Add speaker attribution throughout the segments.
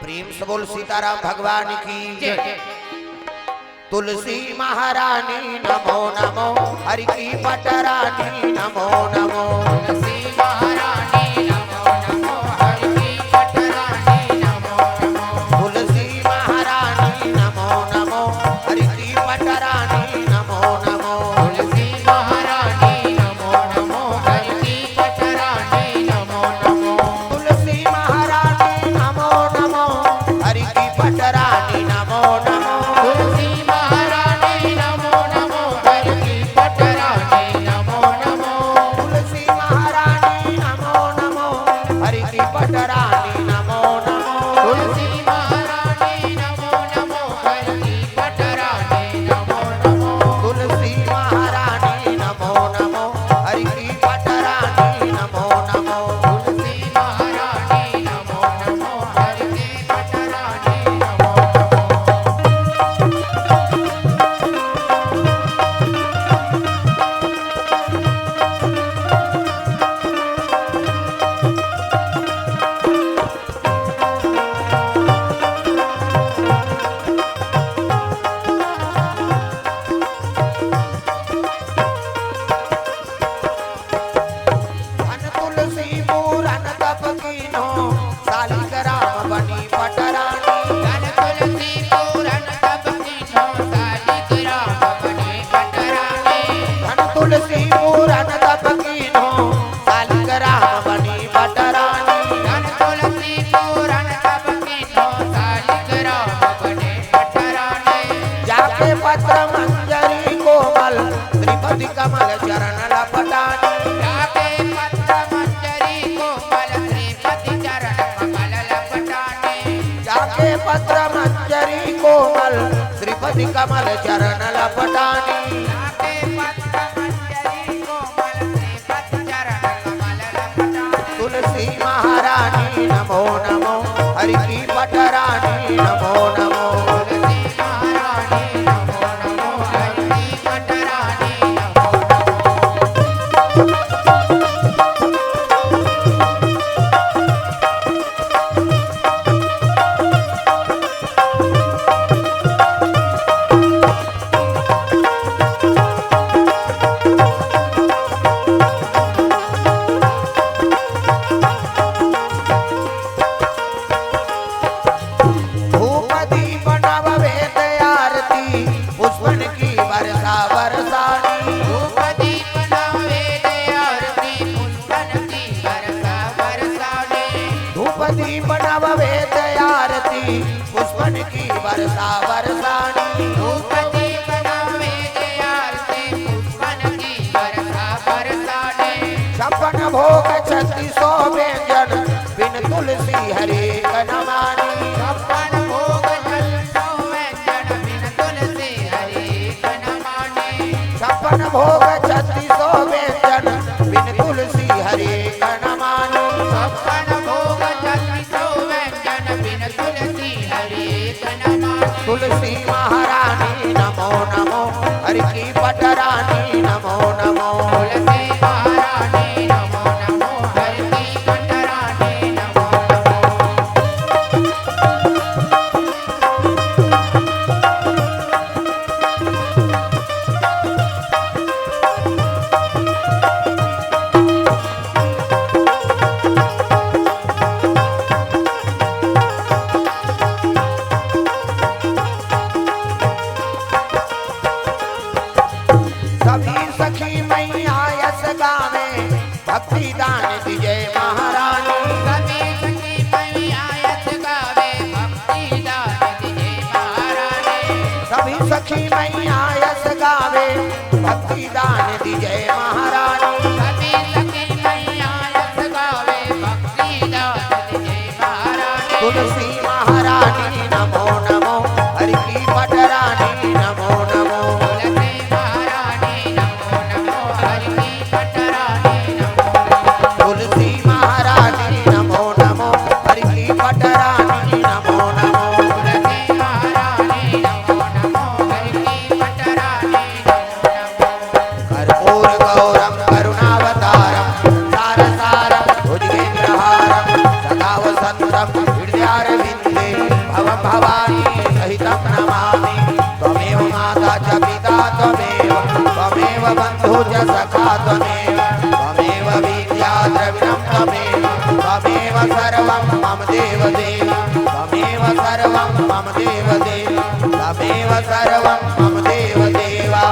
Speaker 1: प्रेम से बोल सीताराम भगवान की। तुलसी महारानी नमो नमो, हरि की पटरानी नमो नमो।
Speaker 2: तुलसी महारानी नमो नमो, हरि की पटरानी नमो नमो।
Speaker 1: तुलसी महारानी नमो नमो, हरि की पटरानी नमो नमो।
Speaker 2: तुलसी महारानी नमो नमो, हरि की पटरानी नमो नमो।
Speaker 1: तुलसी महारानी नमो नमो, हरि की पटरानी नमो नमो।
Speaker 2: तुलसी महारानी नमो नमो, हरि की पटरानी नमो नमो।
Speaker 1: तुलसी महारानी नमो नमो, हरि की पटरानी नमो नमो।
Speaker 2: तुलसी महारानी नमो नमो, हरि की पटरानी नमो नमो।
Speaker 1: तुलसी महारानी नमो नमो, हरि की पटरानी नमो नमो।
Speaker 2: तुलसी महारानी नमो नमो, हरि की पटरानी नमो नमो।
Speaker 1: अन तुलसी पूरन तप कीनो, सालिग्राम बनी पटरानी।
Speaker 2: धन तुलसी पूरन तप कीन्हो, सालिग्राम बनी पटरानी।
Speaker 1: धन तुलसी पूरन तप कीनो, सालिग्राम बनी पटरानी।
Speaker 2: धन तुलसी पूरन तप कीन्हो, सालिग्राम बनी पटरानी।
Speaker 1: जाके पत्र मंजरी कोमल, त्रिपति कमल चरण लपटानी।
Speaker 2: जाके पत्र मंजरी कोमल, श्रीपति चरण कमल लपटानी।
Speaker 1: जाके पत्र मंजरी कोमल, श्रीपति कमल चरण लपटानी।
Speaker 2: जाके पत्र मंजरी कोमल, श्रीपति चरण कमल लपटानी।
Speaker 1: तुलसी महारानी नमो नमो, हरि की पटरानी नमो नमो।
Speaker 2: तुलसी महारानी नमो नमो, हरि की पटरानी नमो नमो।
Speaker 1: धूप दीप नव वेद आरती, पुष्पन की वर्षा बरसानी।
Speaker 2: धूप दीप नवेद आरती, पुष्पन की वर्षा बरसाने।
Speaker 1: धूप दीप नव वेद आरती, पुष्पन की वर्षा बरसानी।
Speaker 2: धूप दीप नवेद आरती, पुष्पन की वर्षा बरसाने।
Speaker 1: छप्पन भोग 3600 व्यंजन, बिन तुलसी हरे नमानी।
Speaker 2: छप्पन भोग 3600 व्यंजन, बिन तुलसी हरि कन माने।
Speaker 1: छप्पन भोग 3600 व्यंजन, बिन तुलसी हरे नमानी।
Speaker 2: छप्पन भोग 3600 व्यंजन, बिन तुलसी हरि कन माने।
Speaker 1: तुलसी महारानी नमो नमो, हरि की पटरानी नमो नमो।
Speaker 2: तुलसी महारानी नमो नमो, हरि की पटरानी नमो नमो।
Speaker 1: सभी सखी मैया यस गावे, भक्ति दान विजय महारानी।
Speaker 2: सभी सखी मैया यश गावे, भक्ति दान दिजे महारानी।
Speaker 1: सभी सखी मैया यस गावे, भक्ति दान विजय महारानी।
Speaker 2: सभी सखी मैया यश गावे, भक्ति दान दिजे महारानी।
Speaker 1: तुलसी महारानी नमो नमो, हरि की पटरानी नमो नमो।
Speaker 2: तुलसी महारानी नमो नमो, हरि की पटरानी नमो नमो।
Speaker 1: तुलसी महारानी नमो नमो, हरि की पटरानी नमो नमो।
Speaker 2: तुलसी महारानी नमो नमो, हरि की पटरानी नमो नमो।
Speaker 1: कर्पूर गौरम करुणावतारम, संसार सारम भुजगेन्द्रहारम, सदा वसंतम हृदयारविंदे। भवानी सहितं नमामि त्वमेव माता च पिता त्वमेव बन्धु च सखा त्वमेव विद्या द्रविणं त्वमेव सर्वं मम देवदेव त्वमेव सर्वं मम देवदेव त्वमेव सर्वं मम देवदेवा।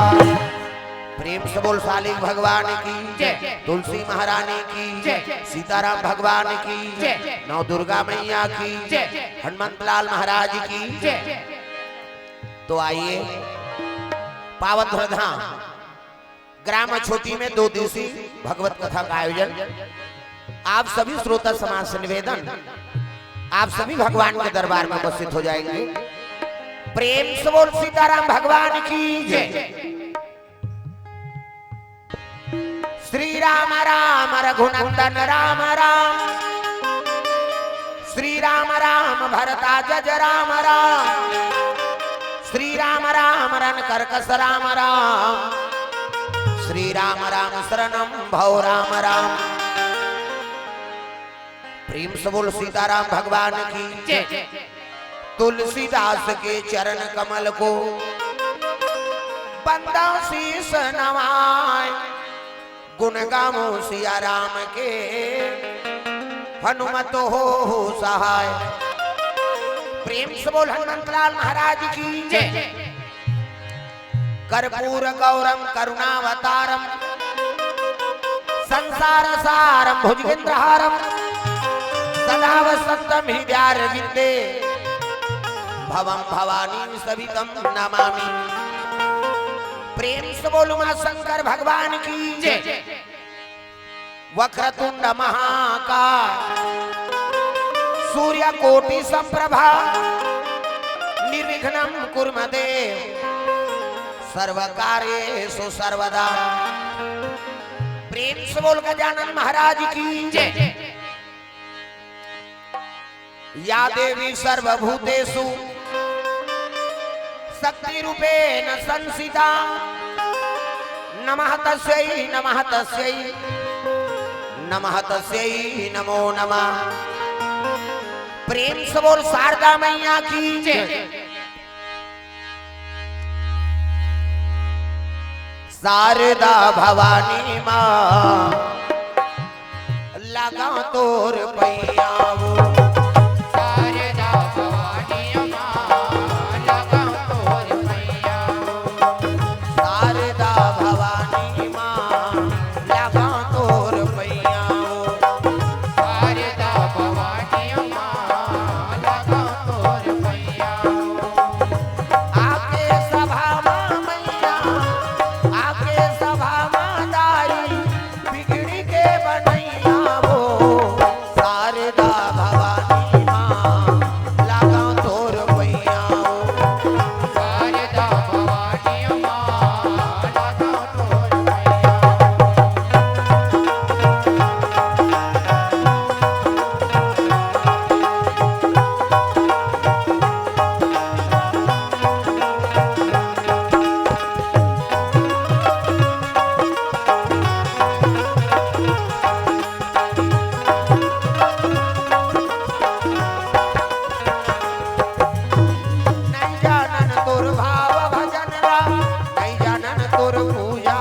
Speaker 1: प्रेम से बोल सालिक भगवान की
Speaker 2: जय।
Speaker 1: तुलसी महारानी की
Speaker 2: जय।
Speaker 1: सीताराम भगवान की
Speaker 2: जय।
Speaker 1: नौ दुर्गा मैया की
Speaker 2: जय।
Speaker 1: हनुमंत लाल महाराज की। तो आइए पावन धराधाम ग्राम छोटी में 2 दिवसीय भगवत कथा का आयोजन। आप सभी श्रोता समाज से निवेदन, आप सभी भगवान के दरबार में उपस्थित हो जाएंगे। प्रेम से बोल सीताराम भगवान की जय। श्री राम राम रघुनंदन राम राम, श्री राम राम भरता जज राम राम, श्री राम राम रन करकस राम राम, श्री राम राम शरणम भव राम राम। प्रेम से बोल सीताराम भगवान की
Speaker 2: जय।
Speaker 1: तुलसीदास के चरण कमल को बंदा शीस नवाए, गुण गामो सिया राम के हनुमत हो सहाय। प्रेम से बोल हनुमंत लाल महाराज की
Speaker 2: जय।
Speaker 1: कर्पूर गौरम करुणावतारम संसार सारम भुजगेंद्रहारम सदा वसंतम हृदयारविंदे भवम भवानी सवितम नमामि। प्रेम से बोल उमा शंकर भगवान की जय। वक्रतुंड महाकाय सूर्य कोटि संप्रभा निर्विघ्नं कुरु देव सर्वकार्येषु सर्वदा। प्रेम से बोल गजानन महाराज की जय। या देवी सर्वभूतेषु शक्ति रूपेण संसिता नमः तस्यै नमः तस्यै नमः तस्यै नमो नमः। प्रेम से बोल शारदा मैया की जय। शारदा भवानी माँ लगा तोर पैया वो,
Speaker 2: शारदा भवानी माँ लगा तोर पैया वो,
Speaker 1: शारदा भवानी माँ लगा तोर पैया वो,
Speaker 2: शारदा भवानी माँ लगा तोर पैया वो।
Speaker 1: आके सभा माँ मैया आके सभा माँ दाई बिगड़ी के बनैया वो, शारदा भवानी माँ लगा तोर पैया वो।
Speaker 2: शारदा भवानी माँ लगा तोर पैया
Speaker 1: नहीं जानन तोर भाव भजन रा, नहीं जानन तोर पूजा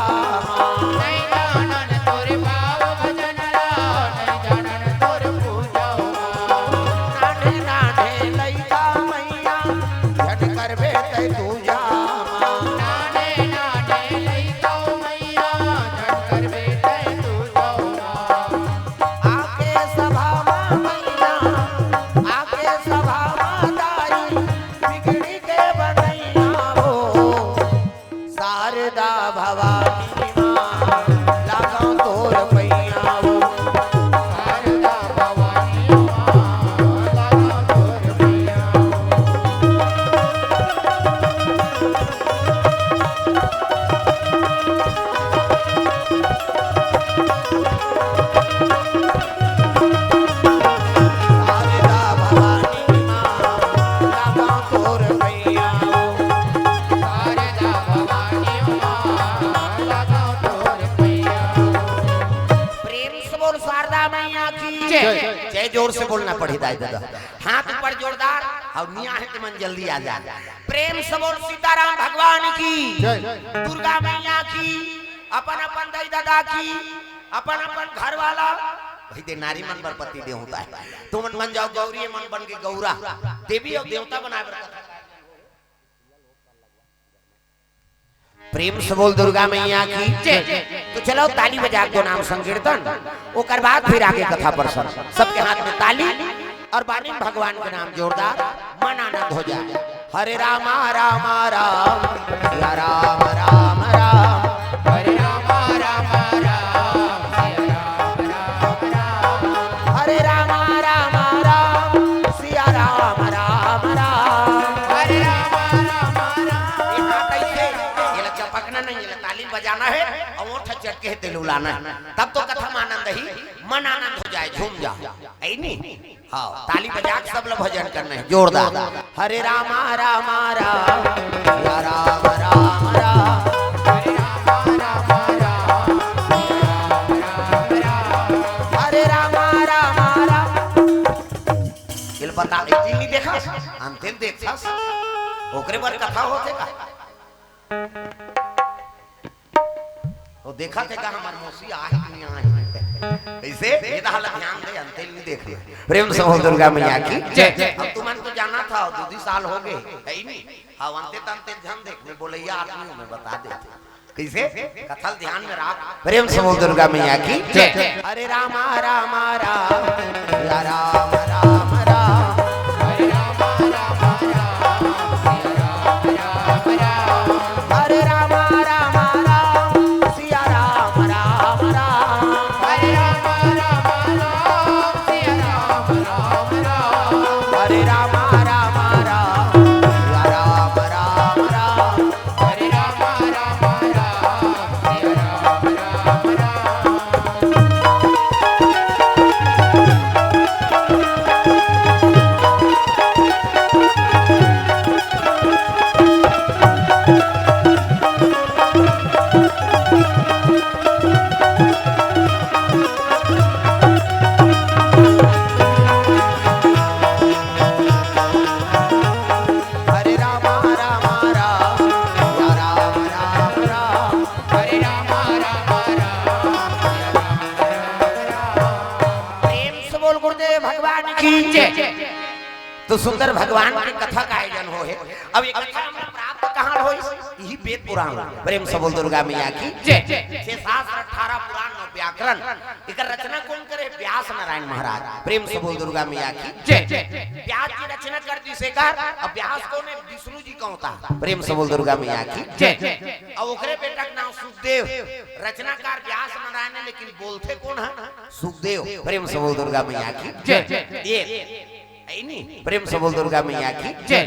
Speaker 1: माँ।
Speaker 2: नहीं जानन तोर भाव भजन रा, नहीं जानन तोर पूजा माँ।
Speaker 1: नाने नाने लइका मैया झट करबे तै पूजा माँ।
Speaker 2: नाने नाने लइका मैया झट करबे तै पूजा माँ।
Speaker 1: आके सभा माँ मैया आके सभा माँ दाई बिगड़ी के बनैया हो, शारदा भवानी माँ लगा तोर पैया हो।
Speaker 2: शारदा भवानी माँ लगा तोर पैया वो।
Speaker 1: शारदा भवानी माँ लगा तोर पैया हो।
Speaker 2: शारदा भवानी माँ लगा तोर पैया वो।
Speaker 1: प्रेम से बोल शारदा मैया की
Speaker 2: जय।
Speaker 1: जय जोर से बोलना पड़ी दाई दादा। हाथ ऊपर जोरदार जोरदार और निया है कि मन जल्दी आ जा। प्रेम से बोल सीताराम भगवान की, दुर्गा मैया की, अपन अपन दाई दादा की, अपन अपन घर वाला भाई दे नारी मन पर पति दे होता है। तुम मन बन जाओ गौरी, मन बन के गौरा, देवी और देवता बना। प्रेम से बोल दुर्गा मैया की। तो चलो ताली बजा दो नाम संकीर्तन, ओकर बाद फिर आगे कथा प्रसंग। सबके हाथ में ताली और बानी भगवान के नाम जोरदार, मन आनंद हो जाए। हरे रामा रामा राम, या राम राम राम,
Speaker 2: हरे रामा रामा राम,
Speaker 1: हरे रामा रामा राम, सिया राम राम राम,
Speaker 2: हरे रामा रामा राम।
Speaker 1: ये हाथ ऐसे ये लग चपकना नहीं, ये ताली बजाना है और ओठ चटके दिल उलाना है, तब तो कथा में आनंद ही मन आनंद हो जाए, झूम जाओ। ऐ नहीं हाँ, ताली बजा के सब लोग भजन करना है जोरदार। हरे रामा रामा राम, या राम राम राम,
Speaker 2: हरे रामा रामा राम,
Speaker 1: हरे रामा रामा राम। ये बता नहीं देखा अंतिम देखा ओकरे बार कथा होते का वो देखा थे का हमार मौसी आ ही नहीं आई ऐसे ये तो हालत ध्यान दे अंतिम नहीं देख लिया। प्रेम से बोल दुर्गा मैया की जय। अब तुमन तो जाना था 2 साल हो गए है ही नहीं। हाँ अंते तंते ध्यान देखने बोले ये आदमी में बता देते कैसे कथल ध्यान में रख। प्रेम से बोल दुर्गा मैया की जय। हरे रामा रामा राम, या राम राम राम,
Speaker 2: हरे रामा रामा राम,
Speaker 1: हरे रामा रामा राम, सिया राम राम राम,
Speaker 2: हरे रामा रामा राम, सिया राम राम राम,
Speaker 1: हरे रामा रामा राम, या राम राम राम,
Speaker 2: हरे रामा रामा राम, सिया राम राम राम।
Speaker 1: हरे रामा रामा राम, या राम राम राम,
Speaker 2: हरे रामा रामा राम, सिया राम राम।
Speaker 1: प्रेम से बोल गुरुदेव भगवान की जय। तो सुंदर भगवान की कथा का आयोजन हो है। अब ये कथा हमें प्राप्त कहाँ हो? यही वेद पुराण। प्रेम से बोल दुर्गा मैया की जय। 6 शास्त्र 18 पुराण और व्याकरण इकर रचना कौन करे? व्यास नारायण महाराज। प्रेम से बोल दुर्गा मैया की जय। व्यास की रचना कर दी सेकार। अब व्यास को ने विष्णु जी कहता। प्रेम से बोल दुर्गा मैया की जय। और ओकरे बेटा का नाम सुखदेव। रचनाकार व्यास नारायण है लेकिन बोलते कौन है? सुखदेव। प्रेम से बोल दुर्गा मैया की जय। ये नहीं प्रेम से बोल दुर्गा मैया की जय।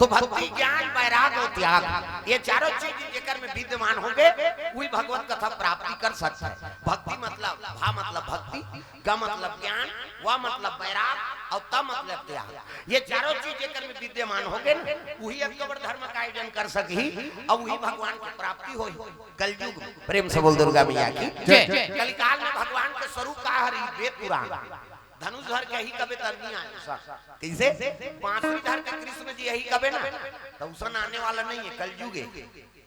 Speaker 1: तो भक्ति ज्ञान वैराग और त्याग ये चारों चीज जेकर में विद्यमान होंगे वही भगवत कथा प्राप्ति कर सकता है। भक्ति मतलब भा मतलब भक्ति, ग मतलब ज्ञान, व मतलब वैराग और त मतलब त्याग। ये चारों चीज जेकर में विद्यमान होंगे ना वही अकबर धर्म का आयोजन कर सकी और वही भगवान की प्राप्ति होई कलयुग में। प्रेम से बोल दुर्गा मैया की जय। कलिकाल में भगवान के स्वरूप का हरि वेद पुराण धनुष धर के यही कबे तरनी आए कैसे बांसुरी धर के कृष्ण जी यही कबे ना तो उसन आने वाला नहीं है कलयुग है।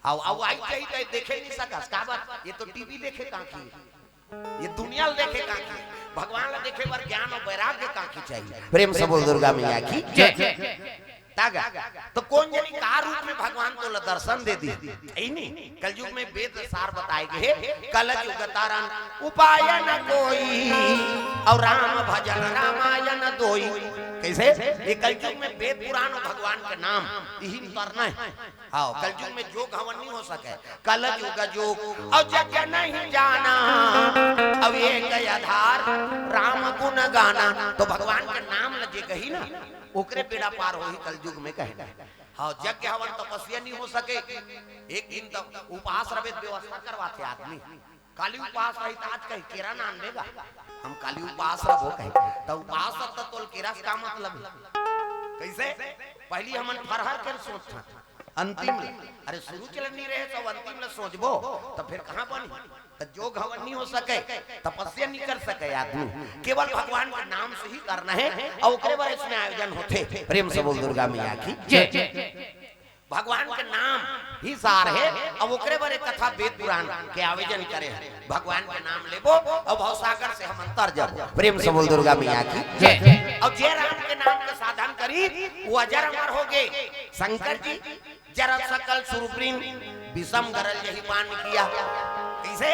Speaker 1: आओ आई कहीं तो देखे नहीं सका का बात। ये तो टीवी देखे काकी, ये दुनिया देखे काकी, भगवान ला देखे पर ज्ञान और वैराग्य काकी चाहिए। प्रेम से बोल दुर्गा मैया की जय। तागा तो कौन जानी का रूप में भगवान को दर्शन दे दी यही नहीं। कलयुग में वेद सार बताए गए कलयुग तारण उपाय न कोई और राम भजन रामायण दोई। कैसे ये कलयुग में वेद पुराण और भगवान के नाम यही करना है। हाँ कलयुग में जोग हवन नहीं हो सके। कलयुग जोग और जग नहीं जाना अब एक आधार राम गुण गाना। तो भगवान के नाम लगे गही ना ओकरे बेड़ा पार हो ही कलयुग में कहना। हाँ यज्ञ हवन तपस्या नहीं हो सके। एक दिन तक उपवास रवे व्यवस्था करवाते आदमी। काली उपवास रही आज कहीं केरा ना आनेगा हम काली उपवास रहो कहीं तो उपवास तो तोल केरा का मतलब कैसे पहली हमन फरहर कर सोचता अंतिम अरे शुरू चल नहीं रहे तो अंतिम ल सोचबो तो फिर कहां बनी तो जो घवन नहीं हो सके, तपस्या नहीं कर सके आदमी, केवल भगवान के नाम से ही करना है। और ओकरे बार इसमें आयोजन होते, प्रेम से बोल दुर्गा मैया की जय। भगवान के नाम ही सार है। अब ओकरे बारे कथा वेद पुराण के आयोजन करे हैं। भगवान के नाम लेबो और भवसागर से हम अंतर जब, प्रेम से बोल दुर्गा मैया की जय। और जय राम के नाम के साधन करी वो अजर अमर हो गए। शंकर जी जरा सकल सुरप्रीम विषम गरल यही मान किया। कैसे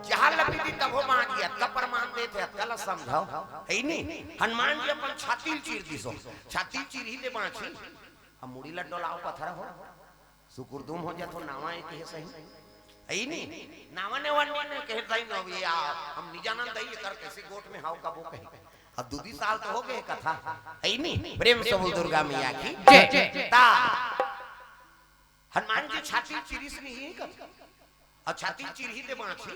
Speaker 1: जहां लगी थी तब वो मान किया, तब प्रमाण देते कल समझाओ है नहीं। हनुमान जी अपन छाती चीर दिसो, छाती चीर ही दे बाछी हम मुड़ी लड्डो लाओ पत्थर हो सुकुरदुम हो जातो नावा एक है सही है नहीं। नावा ने वन ने कहे सही न ये हम निजानंद दई कर कैसे गोट में हाउ का वो कहे। अब 2 साल तो हो गए कथा है नहीं। प्रेम से बोल दुर्गा मैया की जय। ता हनुमान जी छाती चीरी से नहीं कर और छाती चीर ही दे बाछी,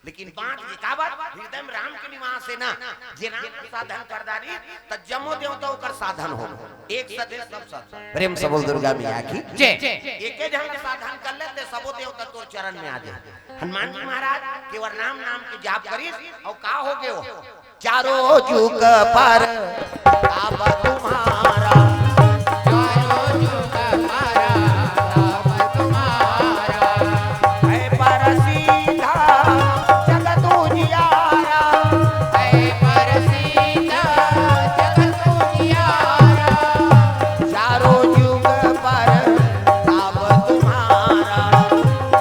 Speaker 1: लेकिन बात एकावत हृदय में राम के निवास है ना। जे नाम के साधन कर दारी त जमो देवता कर साधन हो एक सदे सब साधन। प्रेम से बोल दुर्गा मैया की जय। एके जन के साधन कर ले ते सबो देवता तोर चरण में आ जाए। हनुमान जी महाराज केवल नाम नाम के जाप करिस और का हो गए हो चारों जुग पर अब तुम्हारा,
Speaker 2: चारों जुग पर अब तुम्हारा,
Speaker 1: है परसीधा जगत उजियारा,
Speaker 2: है परसीधा जगत उजियारा,
Speaker 1: चारों जुग पर अब तुम्हारा,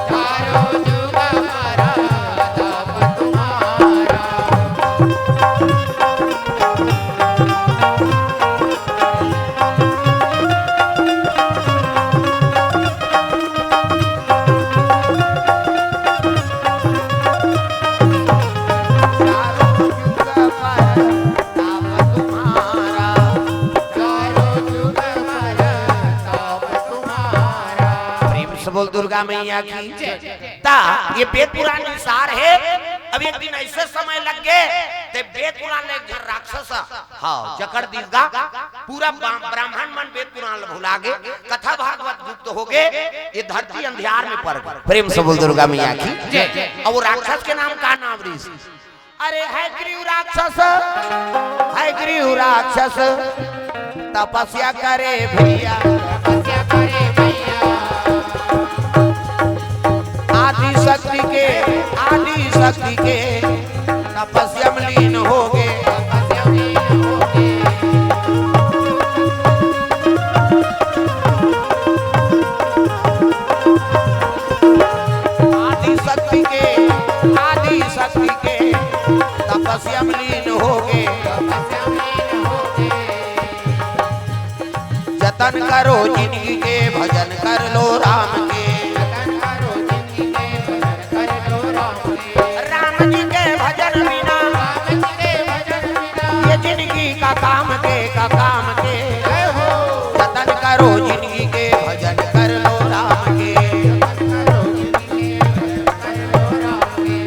Speaker 2: चारों जुग पर अब तुम्हारा।
Speaker 1: बोल दुर्गा मैया की ता ये वेद पुराण विसार है। अब एक दिन ऐसे समय लग गए ते वेद पुराण ले घर राक्षस हाँ जकड़ दीगा पूरा ब्राह्मण मन वेद पुराण भुला गए, कथा भागवत गुप्त हो गए, ये धरती अंधियार में पड़ गई। प्रेम से बोल दुर्गा मैया की जय। और वो राक्षस के नाम का नाम ऋषि, अरे है ग्रीव राक्षस, है ग्रीव राक्षस तपस्या करे भैया,
Speaker 2: तपस्या करे भैया,
Speaker 1: आदि शक्ति के तपस्या में लीन हो गए।
Speaker 2: तपस्या में लीन हो गए।
Speaker 1: आदि शक्ति के तपस्या में लीन हो गए।
Speaker 2: तपस्या में लीन हो गए।
Speaker 1: जतन करो जिंदगी के भजन कर लो राम के,
Speaker 2: जतन करो जिंदगी के भजन कर लो राम के,
Speaker 1: राम जी के भजन बिना,
Speaker 2: राम जी के भजन बिना
Speaker 1: ये जिंदगी का काम के
Speaker 2: जय हो।
Speaker 1: जतन करो जिंदगी के भजन कर लो राम के।
Speaker 2: जतन करो जिंदगी के भजन कर लो राम के।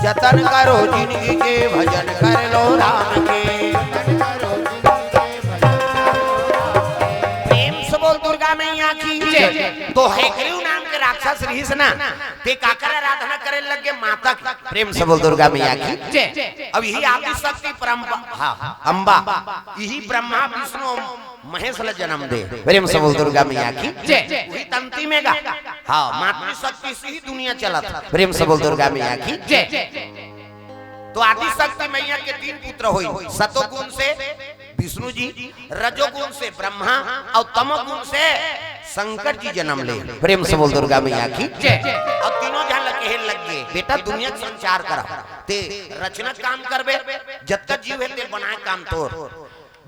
Speaker 1: जतन करो जिंदगी के भजन कर लो राम के।
Speaker 2: जतन करो जिंदगी के भजन कर लो राम के।
Speaker 1: प्रेम से बोल दुर्गा मैया की जय। तो है ग्रीव नाम के राक्षस रहीस ना ते काकर आराधना करे लगे माता की। प्रेम से बोल दुर्गा मैया की जय। अब यही आदि शक्ति परम्परा हाँ अम्बा यही ब्रह्मा विष्णु महेश ल जन्म दे। प्रेम से बोल दुर्गा मैया की जय। वही तंती में गा हाँ मातृ शक्ति से ही दुनिया चला था। प्रेम से बोल दुर्गा मैया की जय। तो आदि शक्ति मैया के 3 पुत्र हुई, सतोगुण से विष्णु जी, रजोगुण से ब्रह्मा और तमोगुण से शंकर जी जन्म ले। प्रेम से बोल दुर्गा मैया की जय। और तीनों जन लगे लग गए बेटा दुनिया का संचार करा ते रचना काम करबे जब तक जीव है ते बनाए काम तोर।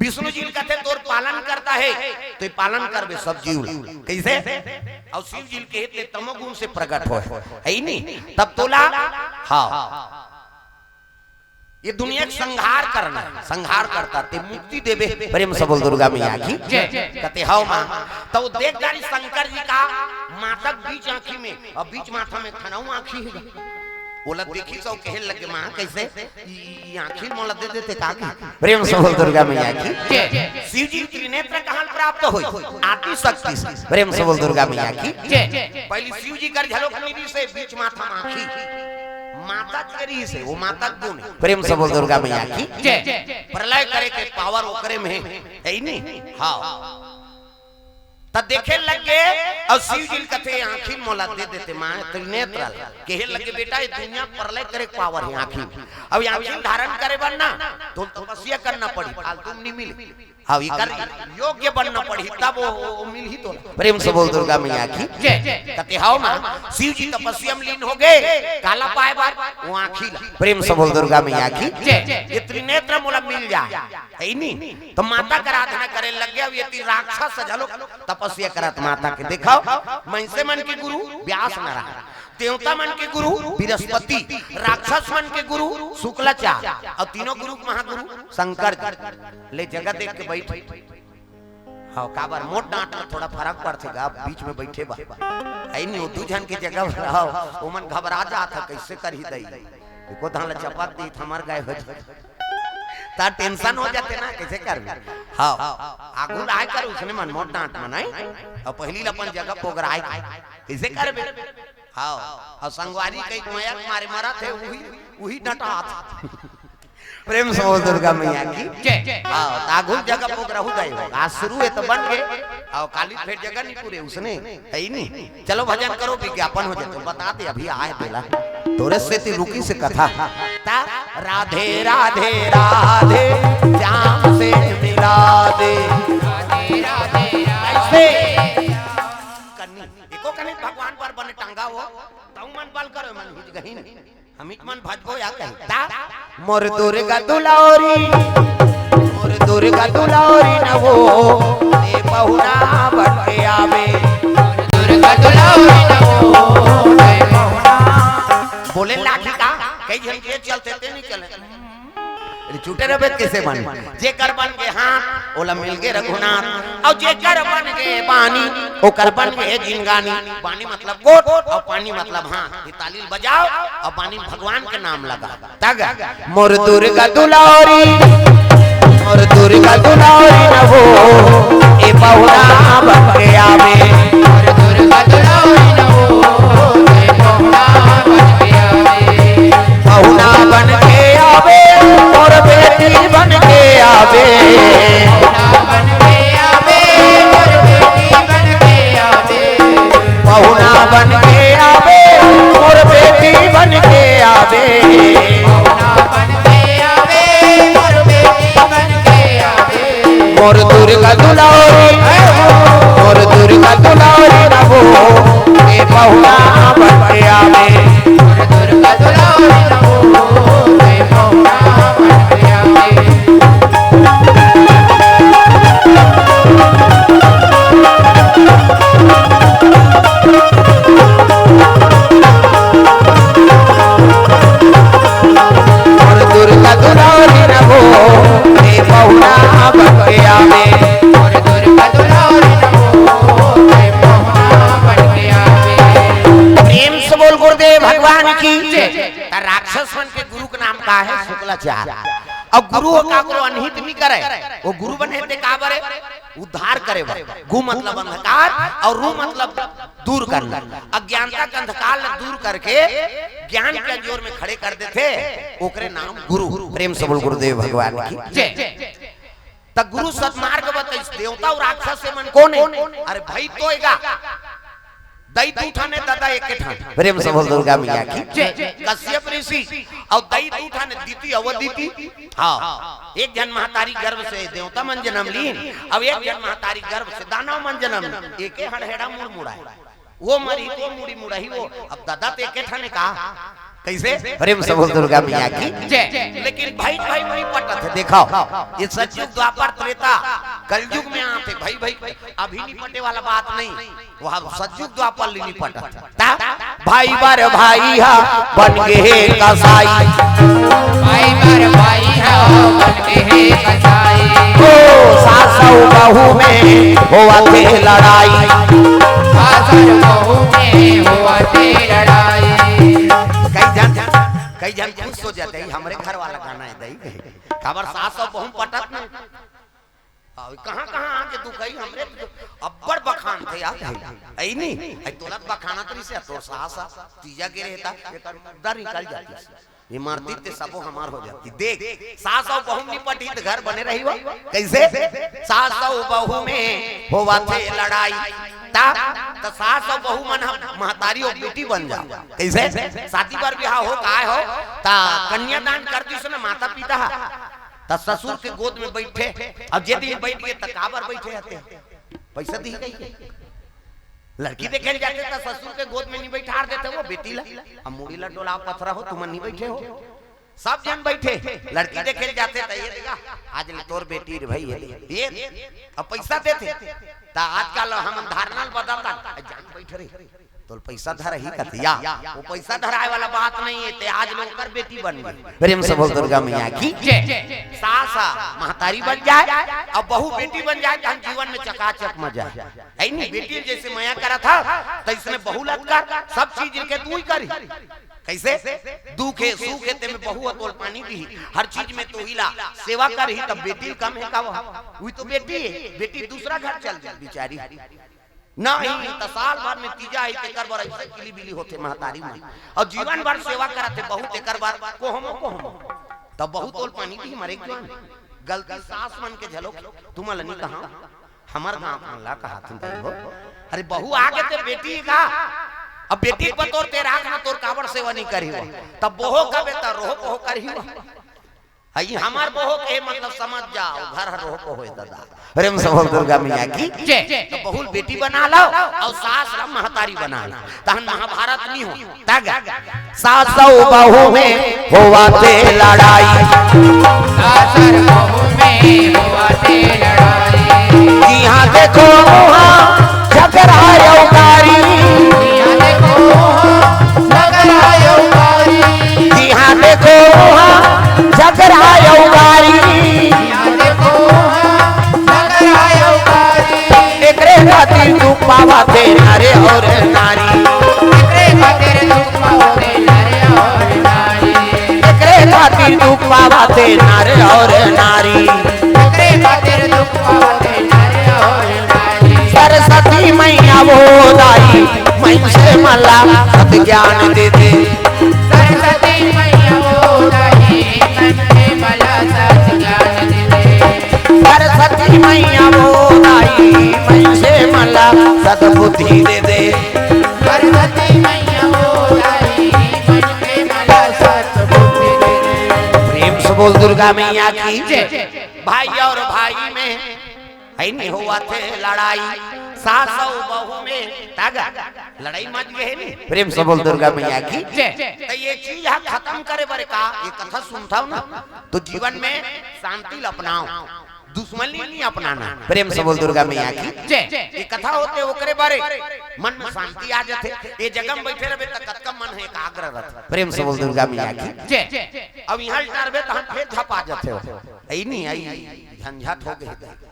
Speaker 1: विष्णु जी कहते तोर पालन करता है तो पालन करबे सब जीव कैसे। और शिव जी कहते तमोगुण से प्रकट हो है ही नहीं तब तोला हाँ ये दुनिया का संहार करना संहार करता ते मुक्ति देवे। प्रेम से बोल दुर्गा मैया की जय। कहते हाउ मां तो देख गाड़ी शंकर जी का मातक बीच आंखी में और बीच माथा में खनाऊ आंखी है बोला देखी सो कहे लगे मां कैसे ये आंखी मोला दे देते का प्रेम से बोल दुर्गा मैया की शिव जी त्रिनेत्र कहां प्राप्त होई आदि शक्ति से प्रेम से बोल दुर्गा मैया की पहली शिव जी कर झलक नीरी से बीच माथा आंखी माता करी से वो माता गुण प्रेम से बोल दुर्गा मैया की प्रलय करे के पावर ओकरे में है नहीं हां त देखे लगे और शिव जी कथे आंखी मोला दे देते मां त्रिनेत्र कहे लगे बेटा ये दुनिया प्रलय करे पावर है आंखी अब आंखी धारण करे बनना तो तपस्या करना पड़ी फालतू नहीं मिले हाँ ये कर योग्य बनना पड़ी तब वो मिल ही तो प्रेम से बोल दुर्गा मैया की कते हाओ मां शिव जी तपस्या में लीन हो गए काला पाए बार वो आंखी प्रेम से बोल दुर्गा मैया की ये त्रिनेत्र मोला मिल जाए है नहीं तो माता का आराधना करे लग गया ये राक्षस झलो तपस्या करत माता के दिखाओ मनसे मन के गुरु व्यास नारायण देवता मन के गुरु बृहस्पति राक्षस मन के गुरु शुक्लाचार्य और तीनों गुरु महागुरु शंकर ले जगह देख के बैठ हाँ काबर मोट डांट थोड़ा फर्क पड़ेगा बीच में बैठे बा आई नहीं दू जन की जगह रहो वो मन घबरा जाता कैसे कर ही दई को धान चपात दी हमार गाय हो ता टेंशन हो जाते ना कैसे कर हां आगू आए कर उसने मन मोट डांट मनाई और पहली अपन जगह पोगराई कैसे करबे हां और संगवारी कई माया मारे मरा थे वही डटा प्रेम से बोल दुर्गा मैया की हां आगू जगह पोगराहु गए आज शुरू है तो बन गए और काली फिर जगह नहीं पूरे उसने है ही नहीं चलो भजन करो विज्ञापन हो जाए तो बता दे अभी आए बेला तोरे से ती रुकी से कथा ता राधे राधे राधे श्याम से मिला दे राधे राधे कैसे कन्नी एको कने भगवान पर बने टांगा हो तऊ मन बल करो मन हिज गहिन हमित मन भजबो या कहि ता मोर दुर्गा दुलारी न वो ए बहुना बन के आवे दुर्गा दुलारी न वो ए बहुना बोले लाठी का कई जन के चलते ते नहीं चले झूठे रबे कैसे बन जे कर बन के हाथ ओला मिल के रघुनाथ और जे कर बन के पानी ओ कर बन के जिनगानी पानी मतलब गोट और पानी मतलब हां ये तालील बजाओ और पानी भगवान के नाम लगा तग मोर दुर्गा दुलारी न वो ए बहुना बन के आवे मोर दुर्गा दुलारी न वो ए बहुना बन के आवे बहुना बन के आवे और बेटी बन के आवे बहुना बन के आवे और बेटी बन के आवे मोर दुर्गा दुलारी न वो ए बहुना बन के आवे मोर दुर्गा दुलारी न वो ए बहुना बन के आवे मोर दुर्गा दुलारी न वो ए बहुना बन के आवे मोर दुर्गा दुलारी न वो ए बहुना बन के आवे प्रेम से बोल गुरुदेव भगवान की राक्षस मन के गुरु का नाम का है शुक्लाचार्य और गुरु का गुरु अनहित नहीं करे वो गुरु बने थे का बरे उद्धार करे गु मतलब अंधकार और रू मतलब दूर करना अज्ञानता का अंधकार दूर करके ज्ञान के जोर में खड़े कर देते ओकरे नाम गुरु प्रेम से बोल गुरुदेव भगवान की त गुरु सत्मार्ग बताइस देवता और राक्षस से मन कौन है अरे भाई तोएगा दई दूठाने दादा एक ठान प्रेम से बोल दुर्गा मैया की कश्यप ऋषि और दई दूठाने दीति अवदीति हां एक जन महतारी गर्भ से देवता मन जन्म लीन अब एक जन महतारी गर्भ से दानव मन जन्म एक हड़हेड़ा मुड़ मुड़ा वो मरी वो मुड़ी मुड़ाही वो अब दादा तो एक ठाने कहा कैसे प्रेम से बोल दुर्गा मैया की लेकिन भाई भाई नहीं पटा थे देखो ये सतयुग द्वापर त्रेता कलयुग में आते भाई भाई अभी नहीं पटे वाला बात नहीं वहां सतयुग द्वापर नहीं पटा था भाई बार भाई हा बन गए कसाई
Speaker 2: भाई बार भाई हा बन गए कसाई
Speaker 1: ओ सासौ बहू में हुआ थे लड़ाई
Speaker 2: सासौ बहू में हुआ थे लड़ाई
Speaker 1: कई जन कई जन खुश हो जाते हैं हमरे घर वाला गाना है दई खबर सास और बहु पटक में कहां कहां आके तू कही हमरे अब्बड़ बखान थे यार आई नहीं आई तुरंत बखाना तरी से तो सास तीजा के रहता डर निकल जाती ये मारती ते सबो हमार हो जाती देख सास और बहू नहीं पटी तो घर बने रही हो कैसे सास और बहू में होवा थे लड़ाई तो सास और बहू मन महतारी और बेटी बन जाओ कैसे शादी पर ब्याह हो काय हो ता कन्यादान कर दी सुन माता पिता ता ससुर के गोद में बैठे अब जे दिन बैठ गए तकाबर बैठे रहते पैसा दी गई लड़की देखे जाते ता ससुर के गोद में नहीं बैठार देते वो बेटी ला अब मुड़ी ला डोला पथरा हो तुम नहीं बैठे हो सब जन बैठे लड़की देखे जाते ता ये देखा आज ले तोर बेटी रे भाई ये अब पैसा देते ता आजकल हम धारणा बदलता जान बैठ रे तो पैसा धर ही कतिया वो पैसा धराए वाला बात नहीं है ते आज लोग कर बेटी बन गई प्रेम से बोल दुर्गा मैया की सास महतारी बन जाए अब बहू बेटी बन जाए तो जीवन में चकाचक मजा है नहीं बेटी जैसे माया करा था तो इसने बहू लटका सब चीज के तू ही करी कैसे दुखे सुखे ते में बहू तोल पानी दी हर चीज में तू हिला सेवा कर ही तब बेटी कम है का वही तो बेटी है बेटी दूसरा घर चल जाए बेचारी नहीं तो साल भर में तीजा ही ते कर बार ऐसे किली बिली होते महतारी में और जीवन भर सेवा करते बहुत कर बार को हम तब बहुत तोल पानी दी मरे क्यों गलती सास मन के झलो तुम लनी कहां हमार गांव ला कहा तुम हो अरे बहू आगे ते बेटी का अब बेटी पर तोर तेरा ना तोर कावड़ सेवा नहीं करी हो तब बोहो का बेटा रोह पोह करी हो आई हमार बोहो के मतलब समझ जाओ घर हर रोह को होए दादा प्रेम से बोल दुर्गा मैया की तो बहुल बेटी बना लो और सास राम महतारी बना लो तहन महाभारत नहीं हो तग सास और बहू में होवाते लड़ाई
Speaker 2: सास और बहू में होवाते लड़ाई
Speaker 1: यहां देखो वहां झगड़ा यौकारी
Speaker 2: यहां देखो झगड़ा यौकारी
Speaker 1: यहां देखो वहां झगड़ा यौकारी एकरे खातिर तू पावा ते नारे और नारी
Speaker 2: एकरे खातिर तू पावा ते नारे और नारी
Speaker 1: एकरे खातिर तू पावा ते नारे और नारी
Speaker 2: एकरे खातिर तू पावा ते नारे और नारी
Speaker 1: सरस्वती मैया वो दाई मैं से मला सत ज्ञान दे दे
Speaker 2: सरस्वती मैया वो दाई
Speaker 1: सरस्वती मैया वो दाई मैं से मला सद्बुद्धि दे दे
Speaker 2: सरस्वती मैया वो दाई मैं से मला सद्बुद्धि दे दे
Speaker 1: प्रेम से बोल दुर्गा मैया की भाई और भाई में है नहीं हुआ थे लड़ाई सास और बहू में तागा लड़ाई मच गए नहीं प्रेम से बोल दुर्गा मैया की तो ये चीज खत्म करे बारे का ये कथा सुनता हूं ना तो जीवन में शांति अपनाओ दुश्मनी नहीं अपनाना प्रेम से बोल दुर्गा मैया की ये कथा होते ओकरे बारे मन में शांति आ जाते ये जगह में बैठे रहे त कतका मन है एकाग्र रहता प्रेम से बोल दुर्गा मैया की अब यहां डरबे त हम फिर झपा जाते हो आई नहीं आई झंझट हो गई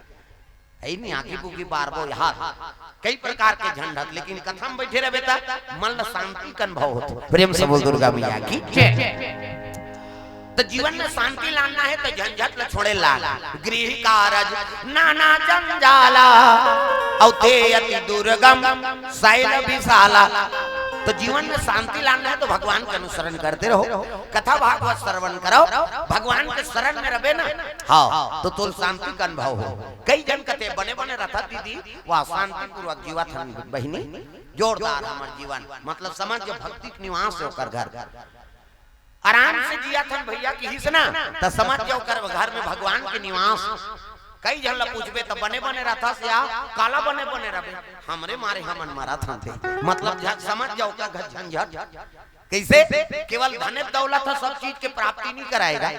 Speaker 1: आई नहीं आकी बुकी बारबो हाथ कई प्रकार के झंझट लेकिन कथा में बैठे रहे त मन में शांति का अनुभव होता प्रेम से बोल दुर्गा मैया की तो जीवन में शांति लाना है तो झंझट ल छोड़े ला गृह कारज नाना जंजाला औते अति दुर्गम शैल विशाला तो जीवन में शांति लाना है तो भगवान का अनुसरण करते रहो कथा भागवत श्रवण करो भगवान के शरण में रहे ना हाँ तो तुल शांति का अनुभव हो कई जन कते बने बने रथा दीदी वह शांति पूर्वक जीवा था बहिनी जोरदार हमार जीवन मतलब समझ जो भक्ति निवास होकर घर आराम से जिया था भैया की हिस्सा तो समझ जाओ कर घर में भगवान के निवास कई जन ला पूछबे तो बने बने रथा से आ काला बने बने रहे हमरे मारे हमन मारा था थे मतलब समझ जाओ का झंझट कैसे केवल धन दौलत सब चीज के प्राप्ति नहीं कराएगा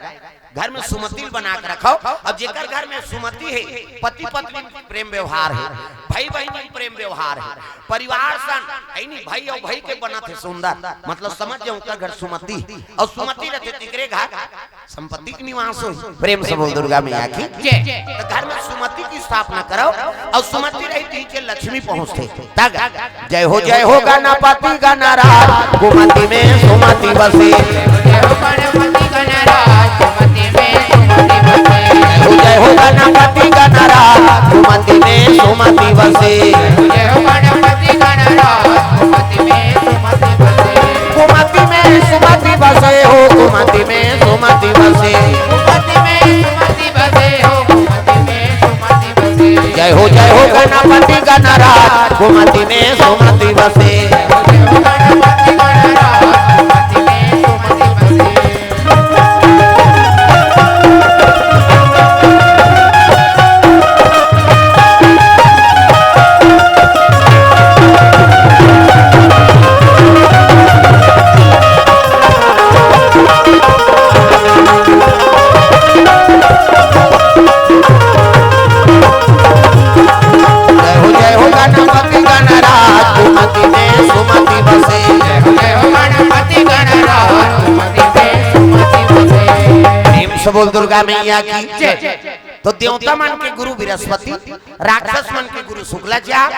Speaker 1: घर में सुमति बना कर रखो अब जेकर घर में सुमति है पति पत्नी प्रेम व्यवहार है भाई बहन प्रेम व्यवहार है परिवार सन नहीं भाई और भाई के बना थे सुंदर मतलब समझ जाओ का घर सुमति और सुमति रहते तिकरे घर संपत्ति के निवास हो प्रेम से बोल दुर्गा मैया की तो घर में सुमति की स्थापना करो और सुमति रहती के लक्ष्मी पहुंचते तक जय हो गणपति गणराज कुमति में सुमति बसे
Speaker 2: जय हो गणपति गणराज सुमति में सुमति बसे।
Speaker 1: जय हो गणपति गणराज कुमति में सुमति बसे।
Speaker 2: कुमति में सुमति बसे हो कुमति में सुमति बसे।
Speaker 1: कुमति में सुमति बसे हो कुमति में सुमति बसे।
Speaker 2: जय हो गणपति गणराज कुमति में सुमति बसे।
Speaker 1: जय हो गणपति गणराज कुमति में सुमति बसे।
Speaker 2: बोल दुर्गा मैया की जय। तो देवता मन के गुरु बृहस्पति, राक्षस मन के गुरु शुक्लाचार्य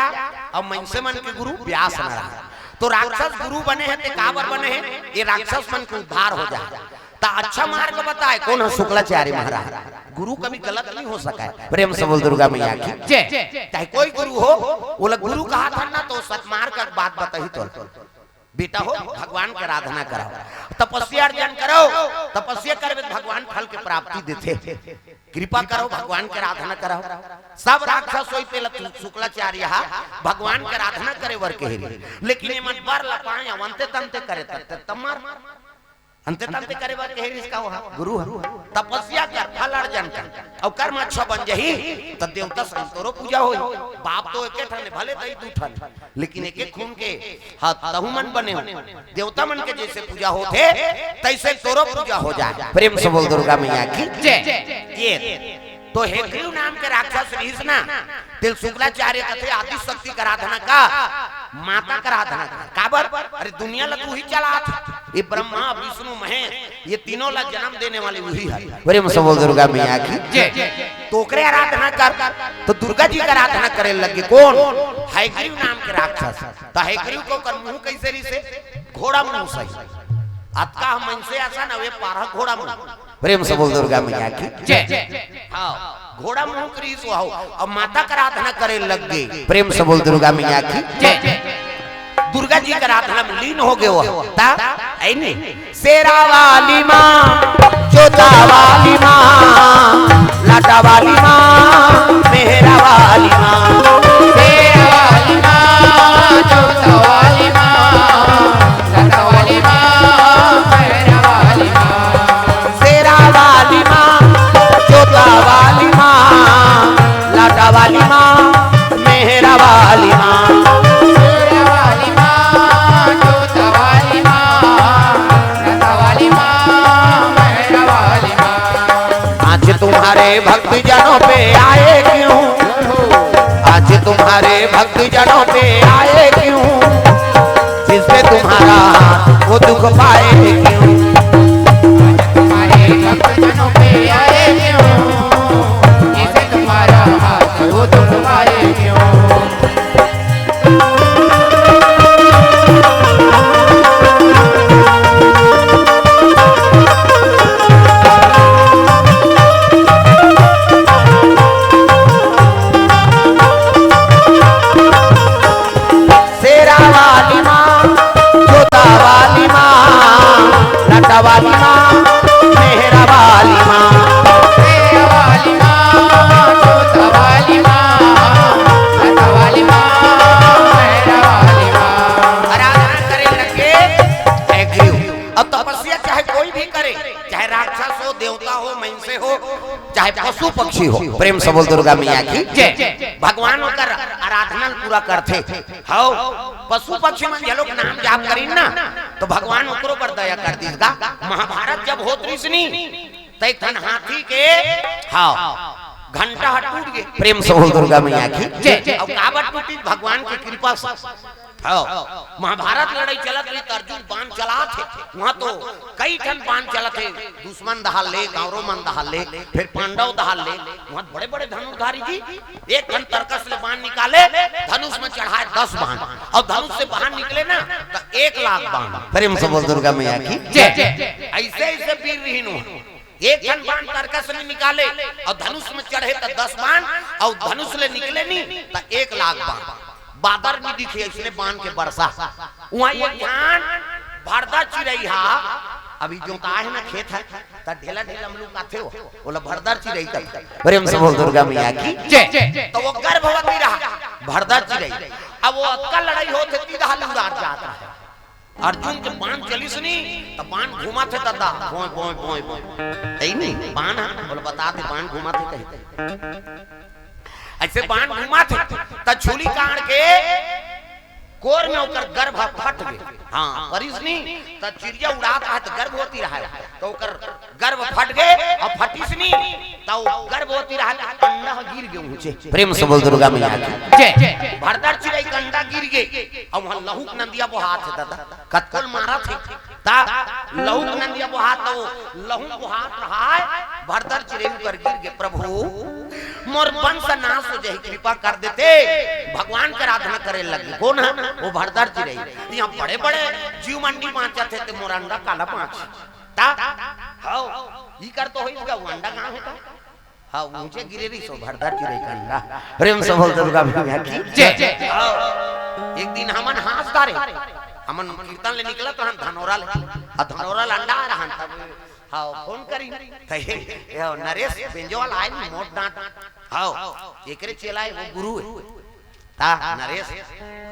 Speaker 2: और मनुष्य मन के गुरु व्यास महाराज। तो राक्षस गुरु बने हैं ते काबर बने हैं, ये राक्षस मन के उद्धार हो जाए। ता अच्छा मार्ग बताए कौन है, शुक्लाचार्य महाराज। गुरु कभी गलत नहीं हो सका है। प्रेम से बोल दुर्गा मैया की जय। चाहे कोई गुरु हो, वो लोग गुरु कहा था ना तो सतमार्ग का बात बताई तो बेटा हो भगवान की आराधना करो, तपस्या अर्जन करो, तपस्या करबे भगवान फल के प्राप्ति देते। कृपा करो भगवान की आराधना करो। सब राक्षस होई पे शुक्लाचार्य भगवान की आराधना करे वर के, लेकिन ये मन पर लपाए अंते तंते करे तमार अंते तंते करे वर के इसका गुरु तपस्या कर फल अर्जन कर और कर्म अच्छा बन जही त देवता संतोरो पूजा होई। बाप तो एके ठने भले दई दू ठन, लेकिन एके खून के हाथ तहु मन बने हो। देवता मन के जैसे पूजा होते तैसे तोरो पूजा हो जाए। प्रेम से बोल दुर्गा मैया की जय। ये तो हेग्रीव नाम के राक्षस रीस ना तिल शुक्लाचार्य कथे आदि शक्ति का आराधना का माता का आराधना काबर। अरे दुनिया ला तू ही चला था, ये ब्रह्मा विष्णु महेश ये तीनों ला जन्म देने वाली वही है। प्रेम से बोल दुर्गा मैया की जय। तो ओकरे आराधना कर तो दुर्गा जी का आराधना करे लगे कौन, हेग्रीव नाम के राक्षस। तो हेग्रीव को कर मुंह कैसे रीसे घोड़ा मुंह सही अतका मन से ऐसा न वे पारा घोड़ा मुंह। प्रेम से बोल दुर्गा मैया की जय। हाँ घोड़ा मुंह करी सो आओ अब माता का आराधना करे लग गए। प्रेम से बोल दुर्गा मैया की जय। दुर्गा जी का आराधना में लीन हो गए हो ता ऐ नहीं शेरा वाली मां, जोता वाली मां, लाटा वाली मां, मेहरा वाली मां।
Speaker 1: शेरा वाली मां, जोता वाली मां, लाटा वाली मां, मेहरा वाली मां।
Speaker 2: शेरा वाली मां, जोता वाली मां, लाटा वाली मां, मेहरा वाली मां।
Speaker 1: शेरा वाली मां, जोता वाली मां, लाटा वाली मां, मेहरा वाली मां।
Speaker 2: आज तुम्हारे भक्त जनों पे आए क्यों, आज तुम्हारे भक्त जनों पे आए क्यों, जिससे तुम्हारा वो दुख पाए क्यों।
Speaker 1: तुम्हारे भक्त जनों पे आए क्यों, जिसे तुम्हारा हाथ वो दुख पाए क्यों।
Speaker 2: शेरा वाली मां, जोता वाली मां, लाटा वाली मां, मेहरा वाली मां।
Speaker 1: शेरा वाली मां, जोता वाली मां, लाटा वाली मां, मेहरा वाली मां।
Speaker 2: आराधना करे लगे हेग्रीव। अब तपस्या चाहे कोई भी करे, चाहे राक्षस हो, देवता हो, मनुष्य हो, चाहे पशु पक्षी हो। प्रेम से बोल दुर्गा मैया की जय। भगवान होकर आराधना पूरा करते हो। पशु पक्षी मन ये लोग नाम जाप करीन ना तो भगवान ओकरो पर दया कर दीगा। महाभारत जब होत रही तै थन हाथी के हाँ घंटा टूट गए। प्रेम से बोल दुर्गा मैया की जय। अब काबर टूटी, भगवान की कृपा से।
Speaker 1: महाभारत लड़ाई चलत रही, अर्जुन बाण चला थे, वहां तो कई ठन बाण चला थे, दुश्मन दहाल ले, कौरव मन दहाल ले, फिर पांडव दहाल ले, वहां बड़े बड़े धनुर्धारी जी एक ठन तरकस ले बाण निकाले, धनुष में चढ़ाए 10 बाण, और धनुष से बाहर निकले ना तो 1 लाख बाण।
Speaker 2: प्रेम से बोल दुर्गा मैया की जय।
Speaker 1: ऐसे ऐसे वीर रहीनु, एक ठन बाण तरकस ले निकाले और धनुष में चढ़े तो 10 बाण, और धनुष ले निकले नहीं तो 1 लाख बाण। बादर भी दिखे इसने बाण के बरसा, वहां ये ध्यान भरदा चिरैया, अभी जो का है ना खेत है त ढेला ढेला हम लोग काथे हो, बोला भरदार चिरई का।
Speaker 2: प्रेम से बोल दुर्गा मैया की जय।
Speaker 1: तो वो गर्भवती रहा भरदार चिरई, अब वो अक्का लड़ाई होते तीधा लुदार जाता है, अर्जुन के बाण चलिस नहीं तो बाण घुमा थे दादा, बोय बोय बोय बोय ऐ नहीं बाण है, बोला बता दे बाण घुमा थे कहीं, ऐसे बाण घुमा थे त छुरी काट के कोर में ओकर गर्भ फट गए। हाँ परिस नहीं त चिड़िया उड़ाता है तो गर्भवती रहा है, तो ओकर गर्भ फट गए और फटिस नहीं तो गर्भवती रहा अंडा गिर गए ऊंचे।
Speaker 2: प्रेम से बोल दुर्गा मैया की जय।
Speaker 1: भरदर चिड़ै का अंडा गिर गए और वहां लहुक नंदिया बहात है दादा, कत्कोल मारा थे ता लहुक नंदिया बहात, तो लहू बहात रहा है, भरदर चिड़ै कर गिर गए। प्रभु मोर वंश नाश हो जाए, कृपा कर देते, भगवान के आराधना करे लगे। कौन है वो भरदर चिड़ै, यहाँ बड़े बड़े जीव मंडी पांचा थे ते मोर अंडा काला पांच ता हां ई कर तो होई का अंडा कहां है का, हां ऊंचे गिरे रही सो भरदर चिड़ै का अंडा।
Speaker 2: प्रेम से बोल दुर्गा मैया की जय।
Speaker 1: एक दिन हमन हास तारे, हमन कीर्तन ले निकला तो हम धनोरा ले, आ धनोरा अंडा आ रहा तब हां फोन करी तो नरेश बेंजोवाल आए मोट डांट, हां एकरे चलाए वो गुरु है ता नरेश,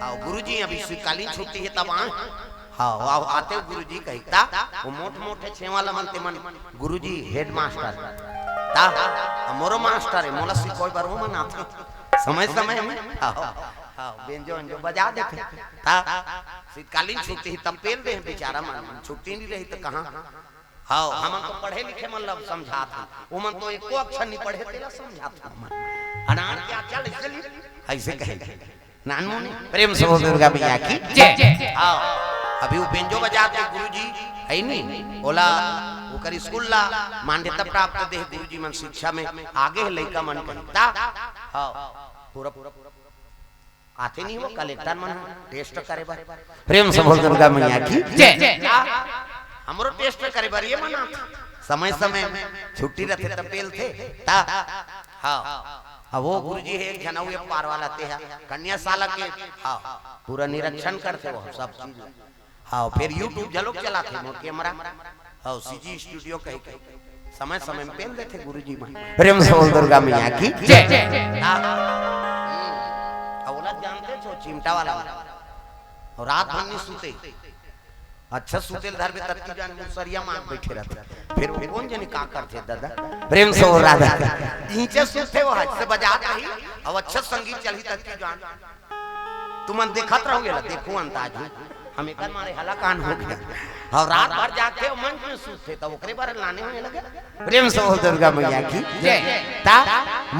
Speaker 1: हां गुरुजी अभी कालीन छुट्टी है तब आ, हां आते गुरुजी कहता वो मोट मोटे छे वाला मनते मन गुरुजी हेड मास्टर ता मोरो मास्टर है, मोला कोई बार वो मन आते समय समय में हां बेंजो अंजो बजा देते ता शीतकालीन छुट्टी है तब पेल दे बेचारा मन, छुट्टी नहीं रही तो कहां, हां हम तो पढ़े लिखे मतलब समझाते, वो मन तो एको अक्षर नहीं पढ़े तेरा समझाता मन अनार क्या चल इसलिए ऐसे कहेंगे नानमुनि।
Speaker 2: प्रेम से बोल दुर्गा मैया की
Speaker 1: जय। हां अभी वो बेंजो बजाते गुरुजी है नहीं, बोला वो कर स्कूल ला मान्यता प्राप्त दे गुरुजी मन शिक्षा में आगे है लइका मन कहता, हां पूरा आते नहीं वो कलेक्टर मन टेस्ट करे बार।
Speaker 2: प्रेम से बोल दुर्गा मैया की जय।
Speaker 1: हमरो टेस्ट करे बार ये मना समय समय में छुट्टी रहते तब पेल थे ता हां अब वो गुरुजी है एक जनऊ ये पार वाला ते है कन्याशाला के, हां पूरा निरीक्षण करते वो सब चीज, हां फिर YouTube जलोक चलाते वो कैमरा, हां सीजी स्टूडियो कह के समय समय में पेल देते गुरुजी मन।
Speaker 2: प्रेम से बोल दुर्गा मैया की जय।
Speaker 1: औलाद जानते छो चिमटा वाला और रात भर नहीं सूते, अच्छा सूते धर पे तरकी जान सरिया मार बैठे रहते, फिर वो कौन जाने का करते दादा।
Speaker 2: प्रेम से बोल राधा
Speaker 1: नीचे सूते वो हाथ से बजाता ही और अच्छा संगीत चली तरकी जान, तुम देखत रहोगे ला देखो अंदाज हम एक मारे हला कान हो गया और रात भर जाके मंच में सूते तो ओकरे बारे लाने होने लगे।
Speaker 2: प्रेम से बोल दुर्गा मैया की
Speaker 1: जय।
Speaker 2: ता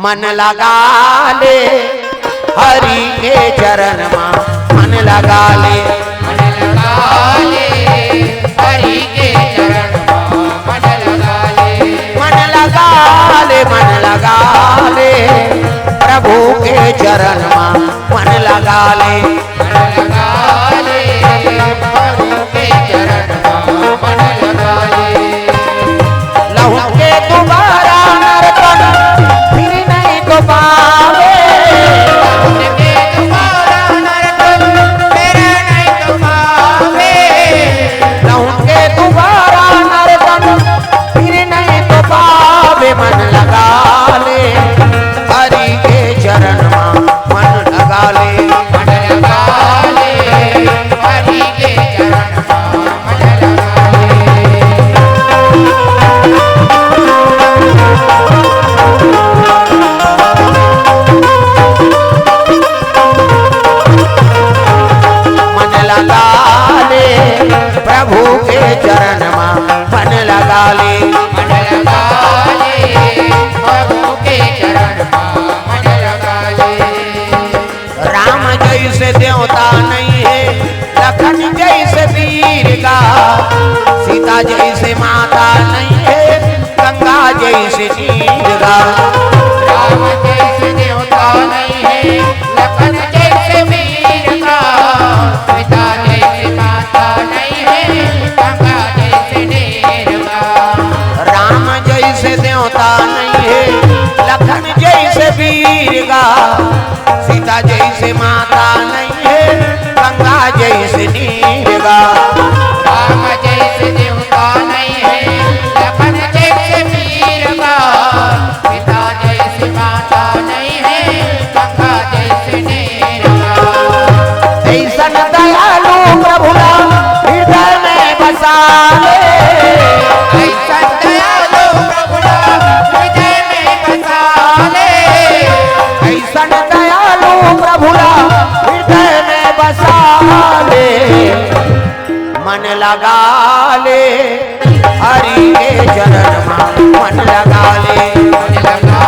Speaker 2: मन लगा ले हरि के चरण मा, मन लगा ले
Speaker 3: मन लगा ले हरि के चरण मा, मन लगा ले,
Speaker 2: मन लगा ले, मन लगा ले प्रभु के चरण मा, मन लगा ले,
Speaker 3: मन लगा ले प्रभु के चरण मा, मन लगा ले।
Speaker 2: लहू के दोबारा नरकन फिर नहीं तो पावे,
Speaker 3: उनके दोबारा नरकन फिर नहीं तो पावे,
Speaker 2: लहू के दोबारा नरकन फिर नहीं तो पावे, मन लगा ले हरि के चरण मा, मन लगा ले,
Speaker 3: मन लगा ले हरि के चरण मा, मन लगा ले।
Speaker 1: सीता जैसे माता नहीं है, गंगा जैसे नीरगा।
Speaker 3: राम जैसे देवता नहीं है, लखन जैसे वीर का। सीता जैसे माता नहीं है, गंगा जैसे नीरगा।
Speaker 1: राम जैसे देवता नहीं है, लखन जैसे वीरगा। सीता जैसे माता नहीं है, गंगा जैसे नीरगा।
Speaker 3: राम जैसे देवता नहीं है, लखन जैसे वीर का। सीता जैसे माता नहीं है, गंगा जैसे नीरगा।
Speaker 1: ऐसन दयालु प्रभु राम हृदय में बसा ले।
Speaker 3: ऐसा दयालु प्रभु राम हृदय में बसा ले।
Speaker 1: ऐसन दयालु प्रभु राम हृदय में बसा ले। मन लगा ले हरि के चरण में, मन लगा ले।
Speaker 3: मन लगा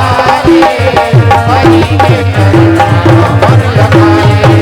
Speaker 3: ले, हरि के चरण में मन लगा ले।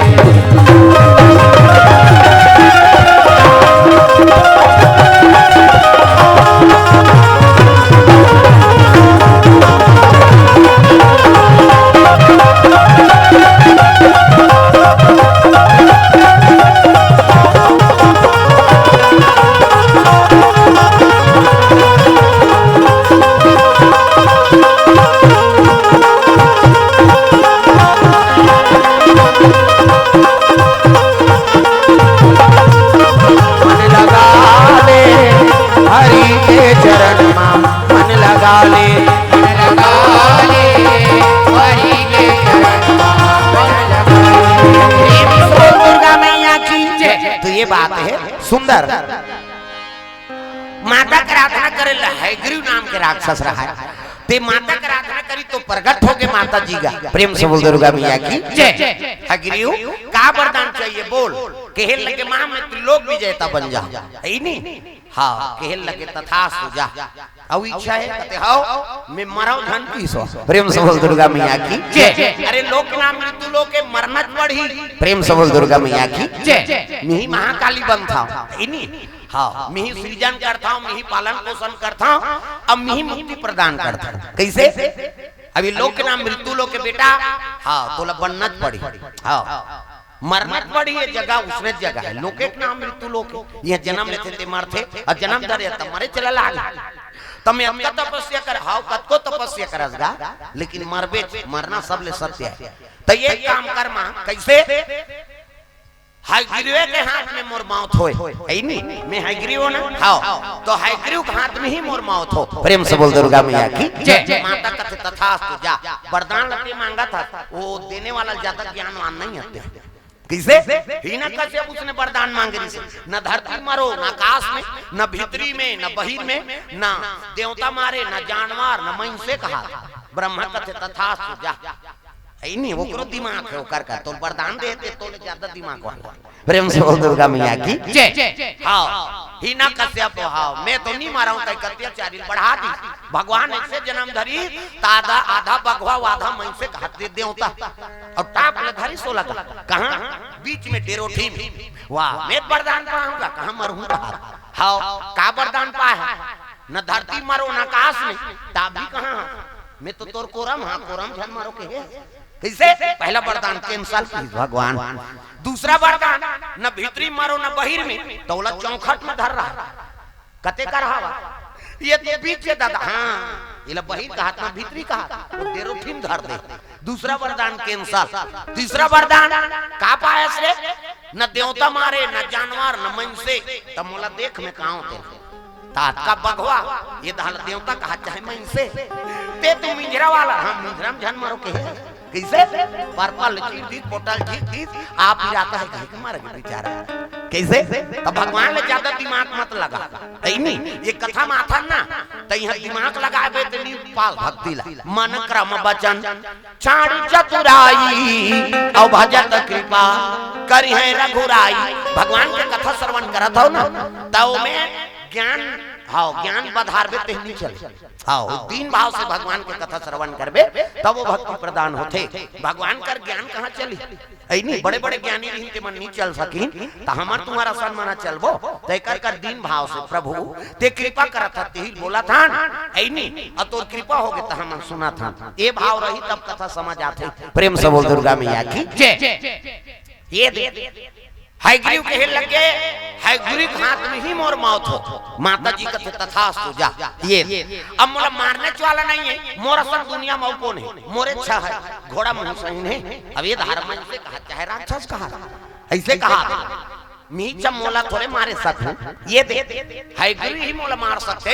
Speaker 1: मन लगा ले हरि के चरण में, मन लगा ले।
Speaker 3: मन लगा ले, हरि के चरण में मन लगा ले।
Speaker 1: दुर्गा मैया की जय। तो ये बात है सुंदर। माता की आराधना करे हयग्रीव नाम के राक्षस रहा है। ते माता की आराधना करी तो प्रगट हो के माता जी का। प्रेम से बोल दुर्गा मैया की जय। हयग्रीव का वरदान चाहिए बोल। केहल लगे मां में त्रिलोक विजेता बन जा। है नहीं? हाँ केहल लगे तथास्तु जा। अब इच्छा है कहते हाओ मैं मराऊ धन की सो। प्रेम से बोल दुर्गा मैया की जय। अरे लोक नाम मृत्यु लोक के मरना पड़ी। प्रेम से बोल दुर्गा मैया की जय। मिही महाकाली बन था। है नहीं? हाँ मिही सृजन करता हूँ, मिही पालन पोषण करता हूँ, अब मिही मुक्ति प्रदान करता हूँ। कैसे? अभी लोक नाम मृत्यु लोक के बेटा हाँ तो बनना पड़ी। हाँ मरना पड़ी ये जगह उसने जगह है। लोके के नाम मृत्यु लोक ये जन्म लेते थे मरते और जन्म दर तब मरे चला लाग। तमे अक्का तपस्या कर हाउ कतको तपस्या करसगा लेकिन मरबे मरना सब ले सत्य है। तो ये काम कर मां कैसे? हयग्रीव के हाथ में मोर मौत होए। है नहीं? मैं हयग्रीव ना हां तो हयग्रीव के हाथ में ही मोर मौत हो। प्रेम से बोल दुर्गा मैया की जय। माता कथे तथास्तु जा। वरदान लगे मांगा था वो देने वाला ज्यादा ज्ञानवान नहीं होते। किसे? हिना कैसे उसने वरदान मांगे रही। न धरती मारो, न आकाश में, न भीतरी में, न बहिर में, न देवता मारे, न जानवर, न मनुष्य कहा। ब्रह्मा कथे तथास्तु जा। नहीं वो करो दिमाग है कर का तो वरदान देते तो ज्यादा दिमाग वाला। प्रेम से बोल दुर्गा मैया की जय। हाँ हिना कश्यप हाँ मैं तो नहीं मारा हूँ कई अत्याचारी बढ़ा दी। भगवान ऐसे जन्म धरी तादा आधा भगवा आधा मन से कहते देवता और टाप ले धरी 16 का कहाँ बीच में डेरोठी में। वाह मैं वरदान पाऊंगा कहाँ मरूंगा। हाँ का वरदान पाया न धरती मारो न आकाश में ताबी कहाँ मैं तो तोर कोरम हाँ कोरम झन मारो के कैसे? पहला वरदान कैंसल भगवान। दूसरा वरदान न भीतरी मारो न बहिर में तौला चौखट में धर रहा कते का रहा ये तो बीच में दादा हाँ ये बहिर का हाथ में भीतरी का हाथ तो डेरोठिन धर दे। दूसरा वरदान कैंसल। तीसरा वरदान का पाया से न देवता मारे न जानवर न मनुष्य तब मोला देख में कहां होते तात का बघवा ये दाल देवता कहा चाहे मैं से ते तू मिंजरा वाला हम मिंजराम जान मारो के कैसे? पर्पल चीर दी पोटल चीर दी आप ही आता है कहीं के मार के बेचारा कैसे? तो भगवान ले ज्यादा दिमाग मत लगा। नहीं ये कथा में आता ना तो यहाँ दिमाग लगाए तो नहीं पाल भक्ति ला मन क्रम वचन चाणी चतुराई और भजत कृपा करी है रघुराई। भगवान के कथा श्रवण करत हो ना तो में ज्ञान
Speaker 2: हाँ ज्ञान बधारबे तेहनी चले। हाँ तीन भाव से भगवान के कथा श्रवण करबे तब वो भक्ति प्रदान होते। भगवान कर ज्ञान कहाँ चली? ऐनी बड़े बड़े ज्ञानी रही ते मन नहीं चल सकी तो हमार तुम्हारा सन मना चलबो ते कर दीन भाव से प्रभु ते कृपा करत ते ही बोला था ऐनी और तो कृपा हो गए तो हम सुना था। ये भाव रही तब कथा समझ आते। प्रेम से बोल दुर्गा मैया की जय। ये दे हाइग्रीव कहे लगे हाइग्रीव के हाथ में ही मोर मौत हो। माता जी कथे तथास्तु जा। ये अब मोला मारने वाला नहीं है, मोर असल दुनिया में कौन है? मोरे इच्छा है घोड़ा मुंह सही है। अब ये धर्म से कहा चाहे राक्षस कहा ऐसे कहा मीचा मोला थोड़े मारे सकते। ये दे हाइग्रीव ही मोला मार सकते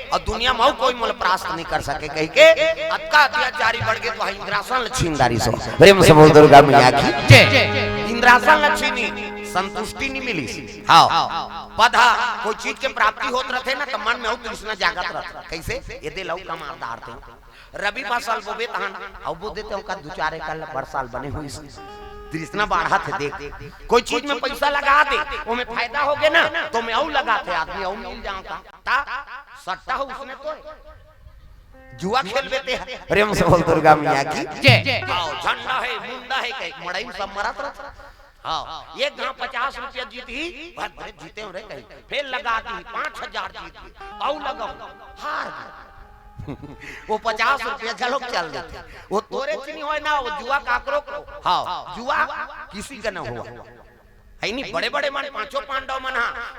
Speaker 2: और दुनिया में कोई मोला परास्त नहीं कर सके। कह के अत्का अत्याचारी बढ़ गए तो इंद्रासन लक्ष्मीदारी सो। प्रेम से बोल दुर्गा मैया की जय। इंद्रासन लक्ष्मी संतुष्टि नहीं मिली। हाँ पधा कोई चीज के प्राप्ति होत रहते ना तो मन में कृष्ण जागत रहता। कैसे ये दे लौ का मारदार थे रवि फसल बोबे तहन अब बो देते हो का दो चार एकड़ पर साल बने हुई तृष्णा बढ़ा थे। देख कोई चीज में पैसा लगा दे वो में फायदा हो गया ना तो मैं और लगाते आदमी और मिल जाऊंगा ता सट्टा हो उसने तो जुआ खेल बेते हैं। प्रेम से बोल दुर्गा मैया की जय। आओ झंडा है मुंडा है कहीं मड़ई में सब मरत रहता। हाँ एक गांव 50 रुपया जीती बात भरे जीते हो रे कहीं फिर लगा दी 5000 जीत गई और लगाओ हार वो 50 रुपया चलो चल देते वो तोरे चिनी हो ना वो जुआ काकरो को। हाँ जुआ किसी का न हुआ है नहीं। बड़े बड़े मन पांचों पांडव मन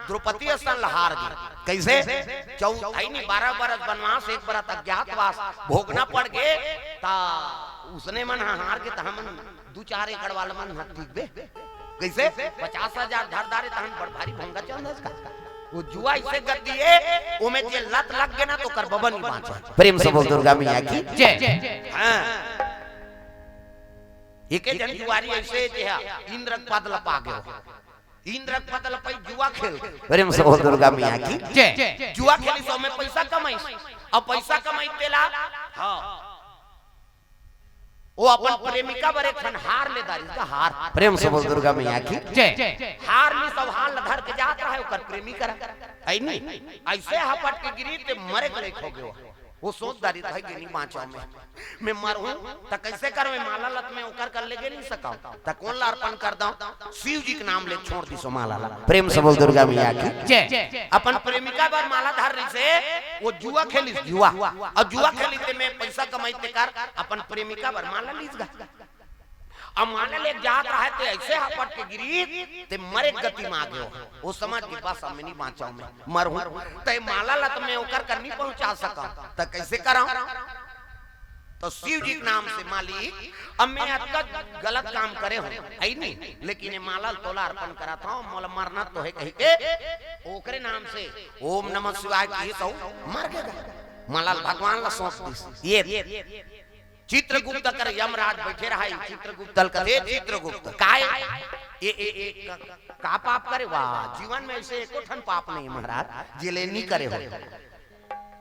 Speaker 2: द्रौपदी स्थान हार गए। कैसे है नहीं 12 बरस वनवास 1 बरस अज्ञातवास भोगना पड़ गए ता उसने मन हार के ता हम 2-4 एकड़ वाला मन ठीक बे। कैसे 50,000 धरदारे तहन बड़ भारी भंगा चल इसका वो जुआ इसे कर दिए वो में जे लत लग गए ना तो कर बबन नहीं बांचा। प्रेम से बोल दुर्गा मैया की जय। हां एक जन जुआरी ऐसे जे इंद्रक पद लपा गए इंद्रक पद लपाई जुआ खेल। प्रेम से बोल दुर्गा मैया की जय। जुआ खेली सो में पैसा कमाई अब पैसा कमाई तेला हां वो अपन प्रेमिका बरे खन हार ले दारी का हार। प्रेम से बोल दुर्गा मैया की जय। हार ली सब हाल धर के जात रहा है ओकर प्रेमी करा ऐ नहीं ऐसे हपट के गिरी ते मरे के लेख हो गयो। वो सोच दारी था कि नहीं बाँचा मैं मरूं त कैसे करवे माला लत में ओकर कर लेगे नहीं सका त कौन ला अर्पण कर दो शिव जी के नाम ले छोड़ दी सो माला ला। प्रेम से बोल दुर्गा मैया की जय। अपन प्रेमिका बार माला धर रही से वो जुआ खेली जुआ और जुआ खेली ते में पैसा कमाईते कर अपन प्रेमिका बार माला लीज गा अब माला ले जात रहा है ते ऐसे हपट के गिरी ते मरे गति में आ गयो। वो समझ के बस अब मैं नहीं बाँचाऊं मैं मरूं ते माला लत में ओकर कर नहीं पहुंचा सका त कैसे कराऊं तो शिव जी के नाम से मालिक अब मैं आपका गलत काम करे हूं है नहीं लेकिन ये माला तोला अर्पण कराता हूं मोला मरना तो है कहीं के ओकरे नाम से ओम नमः शिवाय की तो मर गया माला भगवान ला सौंप दी। ये चित्रगुप्त कर यमराज बैठे रहा चित्रगुप्त कथे चित्रगुप्त काय ए का पाप करे वाह जीवन में ऐसे एको ठन पाप नहीं महाराज जिले नहीं करे हो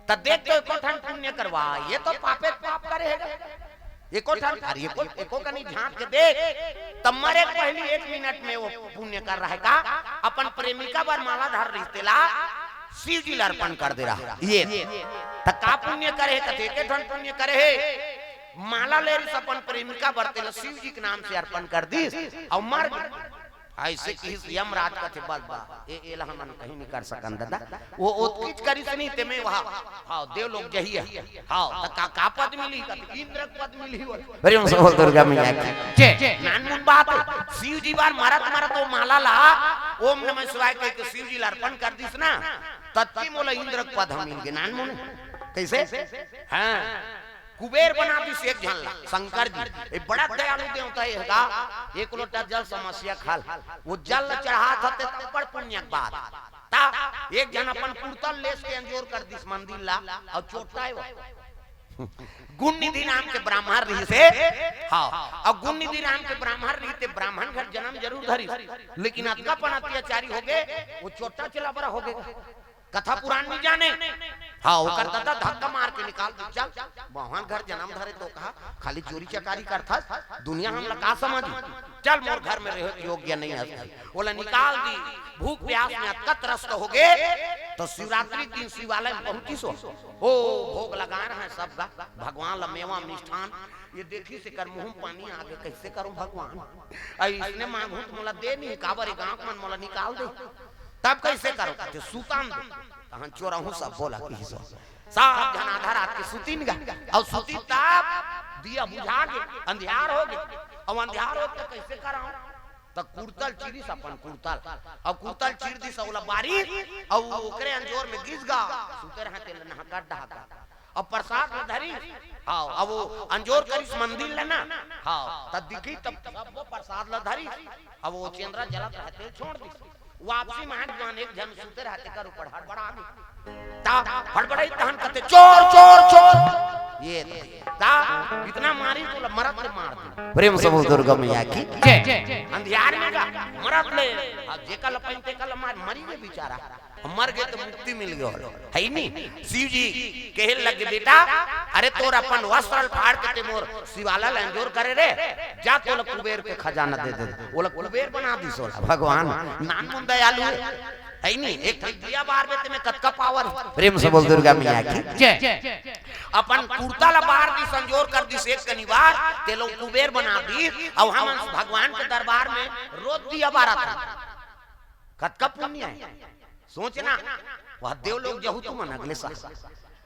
Speaker 2: त देख तो एको ठन पुण्य करवा ये तो पापे पाप करे है एको ठन अरे एको कनी झांक के देख तब मरे पहली 1 मिनट में वो पुण्य कर रहा है का अपन प्रेमिका बार माला धर रही तेला शिव जी अर्पण कर दे रहा ये त का पुण्य करे कथे के ठन पुण्य करे है माला ले रही अपन प्रेमिका बरते शिव जी के नाम से अर्पण कर दी और मर गए। ऐसे कि यमराज का थे बस बा ए ला हमन कहीं नहीं कर सकन दादा वो उत्किच करी सनी ते में वहां हां देव लोग जही है हां त का पद मिली इंद्रक पद मिली। प्रेम से बोल दुर्गा मैया की जय। नानमुन बात शिव जी बार मारत तो माला ला ओम नमः शिवाय कह के शिव जी ला अर्पण कर दिस ना तत्ती मोला इंद्रक पद हम मिल गए। नानमुन कैसे हां कुबेर बना दी एक झनला शंकर जी एक बड़ा दयालु देवता है का 1 लोटा जल समस्या खाल वो जल चढ़ा था बड़ पुण्य बात ता एक जन अपन कुर्तल लेस के अंजोर कर दिस मंदिर ला और चोटा है वो गुणनिधि नाम के ब्राह्मण रही से हां और गुणनिधि नाम के ब्राह्मण रही ते ब्राह्मण घर जन्म जरूर धरी लेकिन अतकापन अत्याचारी हो गए वो चोटा चला बड़ा हो गए कथा पुराण नहीं जाने हाँ वो करता था धक्का मार के निकाल दी चल भगवान घर जन्म धरे तो कहा खाली चोरी चकारी करता दुनिया हम लगा समझ चल मोर घर में रहे योग्य नहीं है बोला निकाल दी भूख प्यास में अतका त्रस्त हो गए तो शिवरात्रि दिन शिवालय में पहुंची सो ओ भोग लगा रहे हैं सब भगवान लमेवा मिष्ठान ये देखी से कर मुंह पानी आगे कैसे करूं भगवान आई इसने मांगू तो मोला दे नहीं काबर गांव मन मोला निकाल दे तब कैसे करो तो सुतान कहां चोरहूं सब बोला कि सो सब जन आधा रात के सुतीन गा और सुती तब दिया बुझा के अंधियार हो गए और अंधियार हो तो कैसे कराऊं तो कुर्तल चीरी अपन कुर्तल अब कुर्तल चीर दी सौला बारी और ओकरे अंजोर में गिस गा सुते रहते नहका ढाका अब प्रसाद धरी हां अब वो अंजोर करिस मंदिर लेना हां तब दिखी तब सब वो प्रसाद ल धरी अब वो चंद्रा जलत रहते छोड़ दी वापसी में जवान एक जन सुते रहते कर ऊपर हड़बड़ा गई ता हड़बड़ाई तहन कहते चोर चोर चोर ये ता इतना मारी तो मरत ले मार दी
Speaker 1: प्रेम से बोल दुर्गा मैया की
Speaker 3: जय
Speaker 2: अंधियार में गा मरत ले अब जेकल पैंते कल मार मरी गए बेचारा मर गए तो मुक्ति मिल गयो है नहीं शिव जी कहे लगे बेटा अरे तोर अपन वस्त्र फाड़ के ते मोर शिवाला लंजोर करे रे जा तोला कुबेर के खजाना दे दे ओला कुबेर बना दी सो भगवान नान मुन दयालु है नहीं एक दिया बार में तुम्हें कतका पावर
Speaker 1: प्रेम से बोल दुर्गा मैया की
Speaker 3: जय
Speaker 2: अपन कुर्ता ला बाहर दी संजोर कर दी से कनिवार ते लोग कुबेर बना दी और हम भगवान के दरबार में रोज दिया बारा था कतका पुण्य है सोचना वह देव लोग जहू तुम अगले साल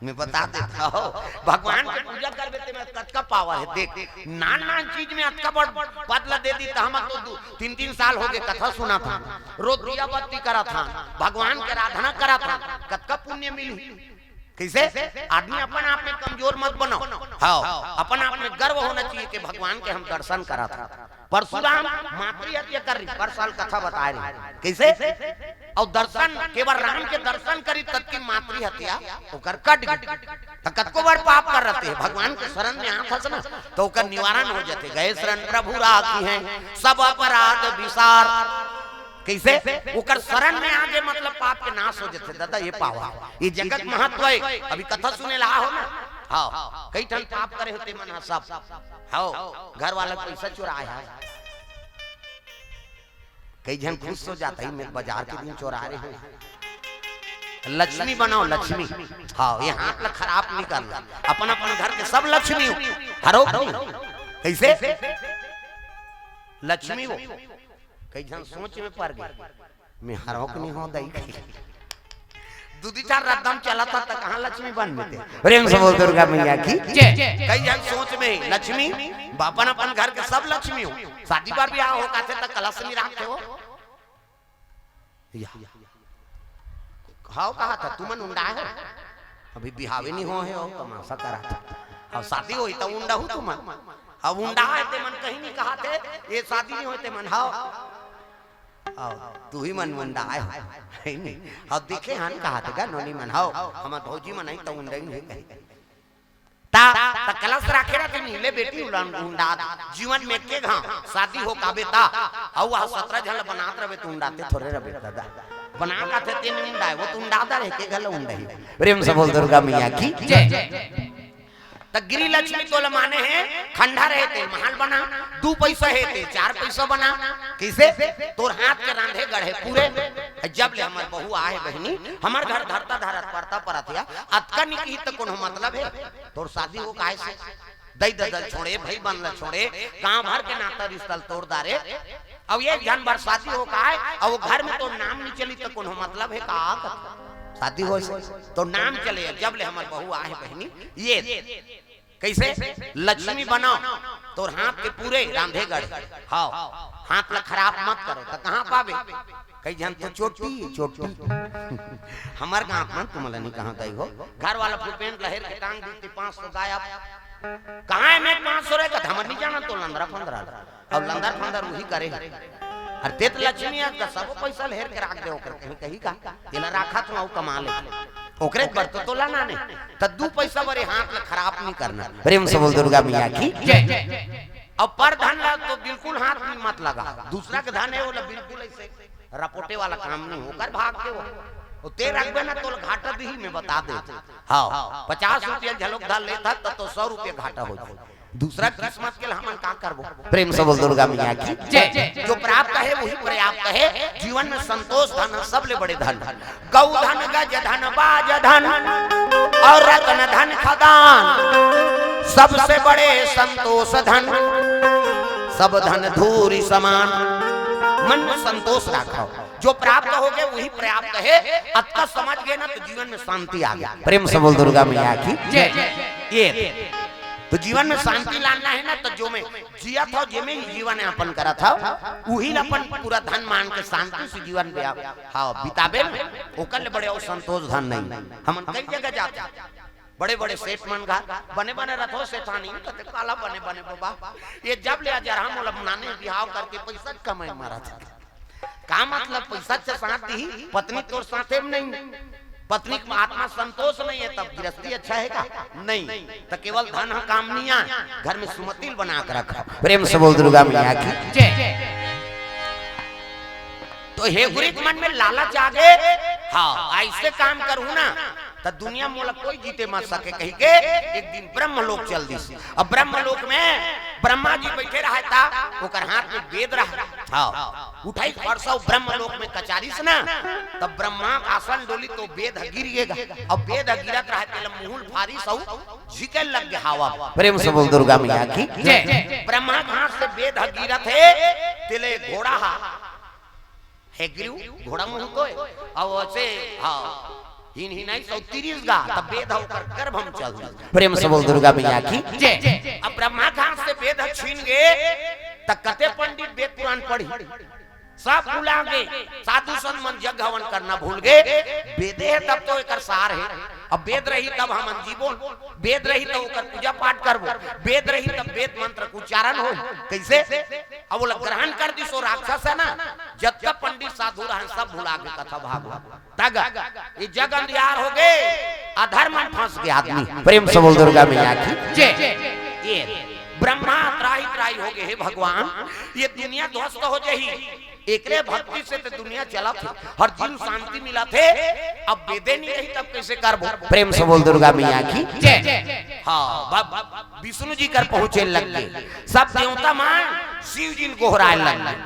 Speaker 2: मैं बता देता हूँ भगवान की पूजा करबे ते में कतका पावर है देख नान नान चीज में अतका बड़ बदला दे दी हम तो 3-3 साल हो गए कथा सुना था रोज दिया बत्ती करा था भगवान के आराधना करा था कतका पुण्य मिली कैसे आदमी अपन आप में कमजोर मत बनो हाँ अपन आप में गर्व होना चाहिए कि भगवान के हम दर्शन करा था परशुराम मातृ हत्या कर रही पर साल कथा बता रही कैसे और दर्शन केवल राम के दर्शन करी तब की मातृ हत्या ओकर कट गई कतको बार पाप कर रहते हैं भगवान के शरण में आत हस ना तो ओकर निवारण हो जाते गए शरण प्रभु राखी हैं सब अपराध विसार कैसे ओकर शरण में आगे मतलब पाप के नाश हो जाते दादा ये पावा ये जगत महत्व है अभी कथा सुने ला हो ना हाँ कई ठन पाप करे होते मन सब हाँ घर वाला पैसा चुराया है कई जन खुश हो जाता है मैं बाजार के दिन चुरा रहे हैं लक्ष्मी बनाओ लक्ष्मी हाँ ये हाथ ला खराब नहीं करना अपन अपन घर के सब लक्ष्मी हरो कैसे लक्ष्मी हो कई जन सोच में पड़ गए मैं हरो नहीं हो दई दूधी चार रदम चला था तो कहां लक्ष्मी बन में
Speaker 1: प्रेम से बोल दुर्गा मैया की
Speaker 2: कई जन सोच में लक्ष्मी बापन अपन घर के सब लक्ष्मी हो शादी बार भी हो काथे तक कलश नहीं रखते हो हां कहा था तुमन उंडा है अभी बिहावे नहीं हो है तमाशा करा था और शादी होई तो उंडा हो तुमन अब उंडा है ते मन कहीं नहीं कहा थे ये शादी नहीं होते मन हां तू ही मन मुंडा है नहीं अब देखे हन कहा थे का नोनी मन हां हम भौजी मन नहीं तो उंडा ही नहीं ता कलश रखे रहते नीले बेटी उंडा जीवन में के घा शादी हो का बेटा और वह 17 झल बनात रहे तो उंडाते थोड़े रहे दादा बना का थे तीन उंडा है वो तो उंडाता रहे के गल उंडा ही
Speaker 1: प्रेम से बोल दुर्गा मैया की
Speaker 3: जय
Speaker 2: गिरी लक्ष्मी तो माने हैं खंडा रहते महल बना 2 पैसा हेते 4 पैसा बना कैसे तोर हाथ के रांधे गढ़े पूरे जब ले हमार बहू आए बहनी हमार घर धरता धरत पड़ता परतिया अतका निकी तो कोनो मतलब है तोर शादी हो काहे से दई ददल छोड़े भाई बनल छोड़े गांव भर के नाता रिश्ता तोड़ दारे अब ये जन भर शादी हो काहे और वो घर में तो नाम नहीं चली तो कोनो मतलब है का शादी हो तो नाम चले जब ले हमार बहू आए बहनी ये कैसे लक्ष्मी बनाओ तो हाथ के पूरे रांधे गढ़ हाँ हाथ ला खराब मत करो तो कहाँ पावे कई जन तो चोटी चोटी हमार गांव में तुम नहीं कहाँ गई हो घर वाला फुलपेंट लहर के टांग दी 500 गायब कहाँ है मैं 500 रहेगा हमर नहीं जाना तो लंदरा फंदरा और लंदर फंदर वही करे अरे तेत लक्ष्मी का सब पैसा लहर के रख दे ओकर कहीं कहीं का तेला राखा तो कमा ले ओकरे पर तो लाना नहीं त 2 पैसा बरे हाथ ला खराब नहीं करना
Speaker 1: प्रेम से बोल दुर्गा मैया की
Speaker 3: जय
Speaker 2: अब पर धन ला तो बिल्कुल हाथ में मत लगा दूसरा के धन है वो बिल्कुल ऐसे रपोटे वाला काम नहीं होकर भाग के वो ते रखबे ना तो घाटा दी मैं बता दे हां 50 रुपया झलक डाल लेता तो 100 रुपया घाटा हो जाए दूसरा किस्मत के हमन का करबो
Speaker 1: प्रेम से बोल दुर्गा मैया की
Speaker 3: जय
Speaker 2: जो प्राप्त है वही पर्याप्त है। जीवन में संतोष धन सबले बड़े धन, गौ धन, गज धन, बाज धन और रत्न धन खदान, सबसे बड़े संतोष धन, सब धन धूरी समान। मन में संतोष रखो, जो प्राप्त हो गए वही पर्याप्त है। अतः समझ गए ना तो जीवन में शांति आ गया। प्रेम से बोल दुर्गा मैया की ये तो जीवन में शांति लाना है ना, तो जो मैं जिया था जे में ही जीवन यापन करा था वही अपन पूरा धन मान के शांति से जीवन बिताबे ओकर बड़े और संतोष धन नहीं। हम कई जगह जाते बड़े बड़े सेठ मन घर बने बने रथो सेठानी कते काला बने बने बाबा ये जब ले जा रहा मोला बनाने बिहाव करके पैसा कमाए मारा था। का मतलब पैसा से साथ ही पत्नी तोर साथे में नहीं, पत्नी का आत्मा संतोष नहीं है तब गृहस्थी अच्छा है का नहीं, तो केवल धन काम नहीं है। घर में सुमतिल बना कर रखा। प्रेम से बोल दुर्गा मैया की। तो हे गुरित मन में लालच आ गए, हाँ ऐसे काम करूँ ना तो दुनिया मोला कोई जीते मत सके कही के एक दिन ब्रह्मलोक चल दी। अब ब्रह्मलोक में ब्रह्मा जी बैठे रहा था, ओकर हाथ में वेद रहा, हाँ उठाई परसों ब्रह्मलोक में कचारी से ना तब ब्रह्मा आसन डोली तो वेद गिरिएगा। अब वेद गिरत रहा तेल मुहुल फारी सौ झिके लग गया हवा। प्रेम से बोल दुर्गा मैया की। ब्रह्मा हाथ से वेद गिरत है तेले घोड़ा है गिरू घोड़ा मुंह को और ऐसे हाँ हिन हिनाई 130 गा तब वेद होकर गर्भ हम चल। प्रेम से बोल दुर्गा मैया की। अब ब्रह्मा घास से वेद छीन गए तब कते पंडित वेद पुराण पढ़ी सब भुला गए, साधु संत मन जग हवन करना भूल गए। वेदे है तब तो एकर सार है। अब वेद रही तब हम जीवन, वेद रही तो ओकर पूजा पाठ करबो, वेद रही तब वेद मंत्र के उच्चारण हो। कैसे अब वो ग्रहण कर दी सो राक्षस है ना, जब तक पंडित साधु रहन सब भुला गए कथा भागवत तग ये जग अंधियार हो गए, अधर्म में फंस गए आदमी। प्रेम से बोल दुर्गा मैया की। ये ब्रह्मा त्राही त्राही हो गए, हे भगवान ये दुनिया ध्वस्त हो जाही, एकरे भक्ति से तो दुनिया चला थे हर जीव शांति मिला थे। अब वेदे नहीं रही तब कैसे करबो। प्रेम से बोल दुर्गा मैया की। हाँ विष्णु जी कर पहुंचे लग गए, सब देवता मान शिव जी गोहराए लग गए।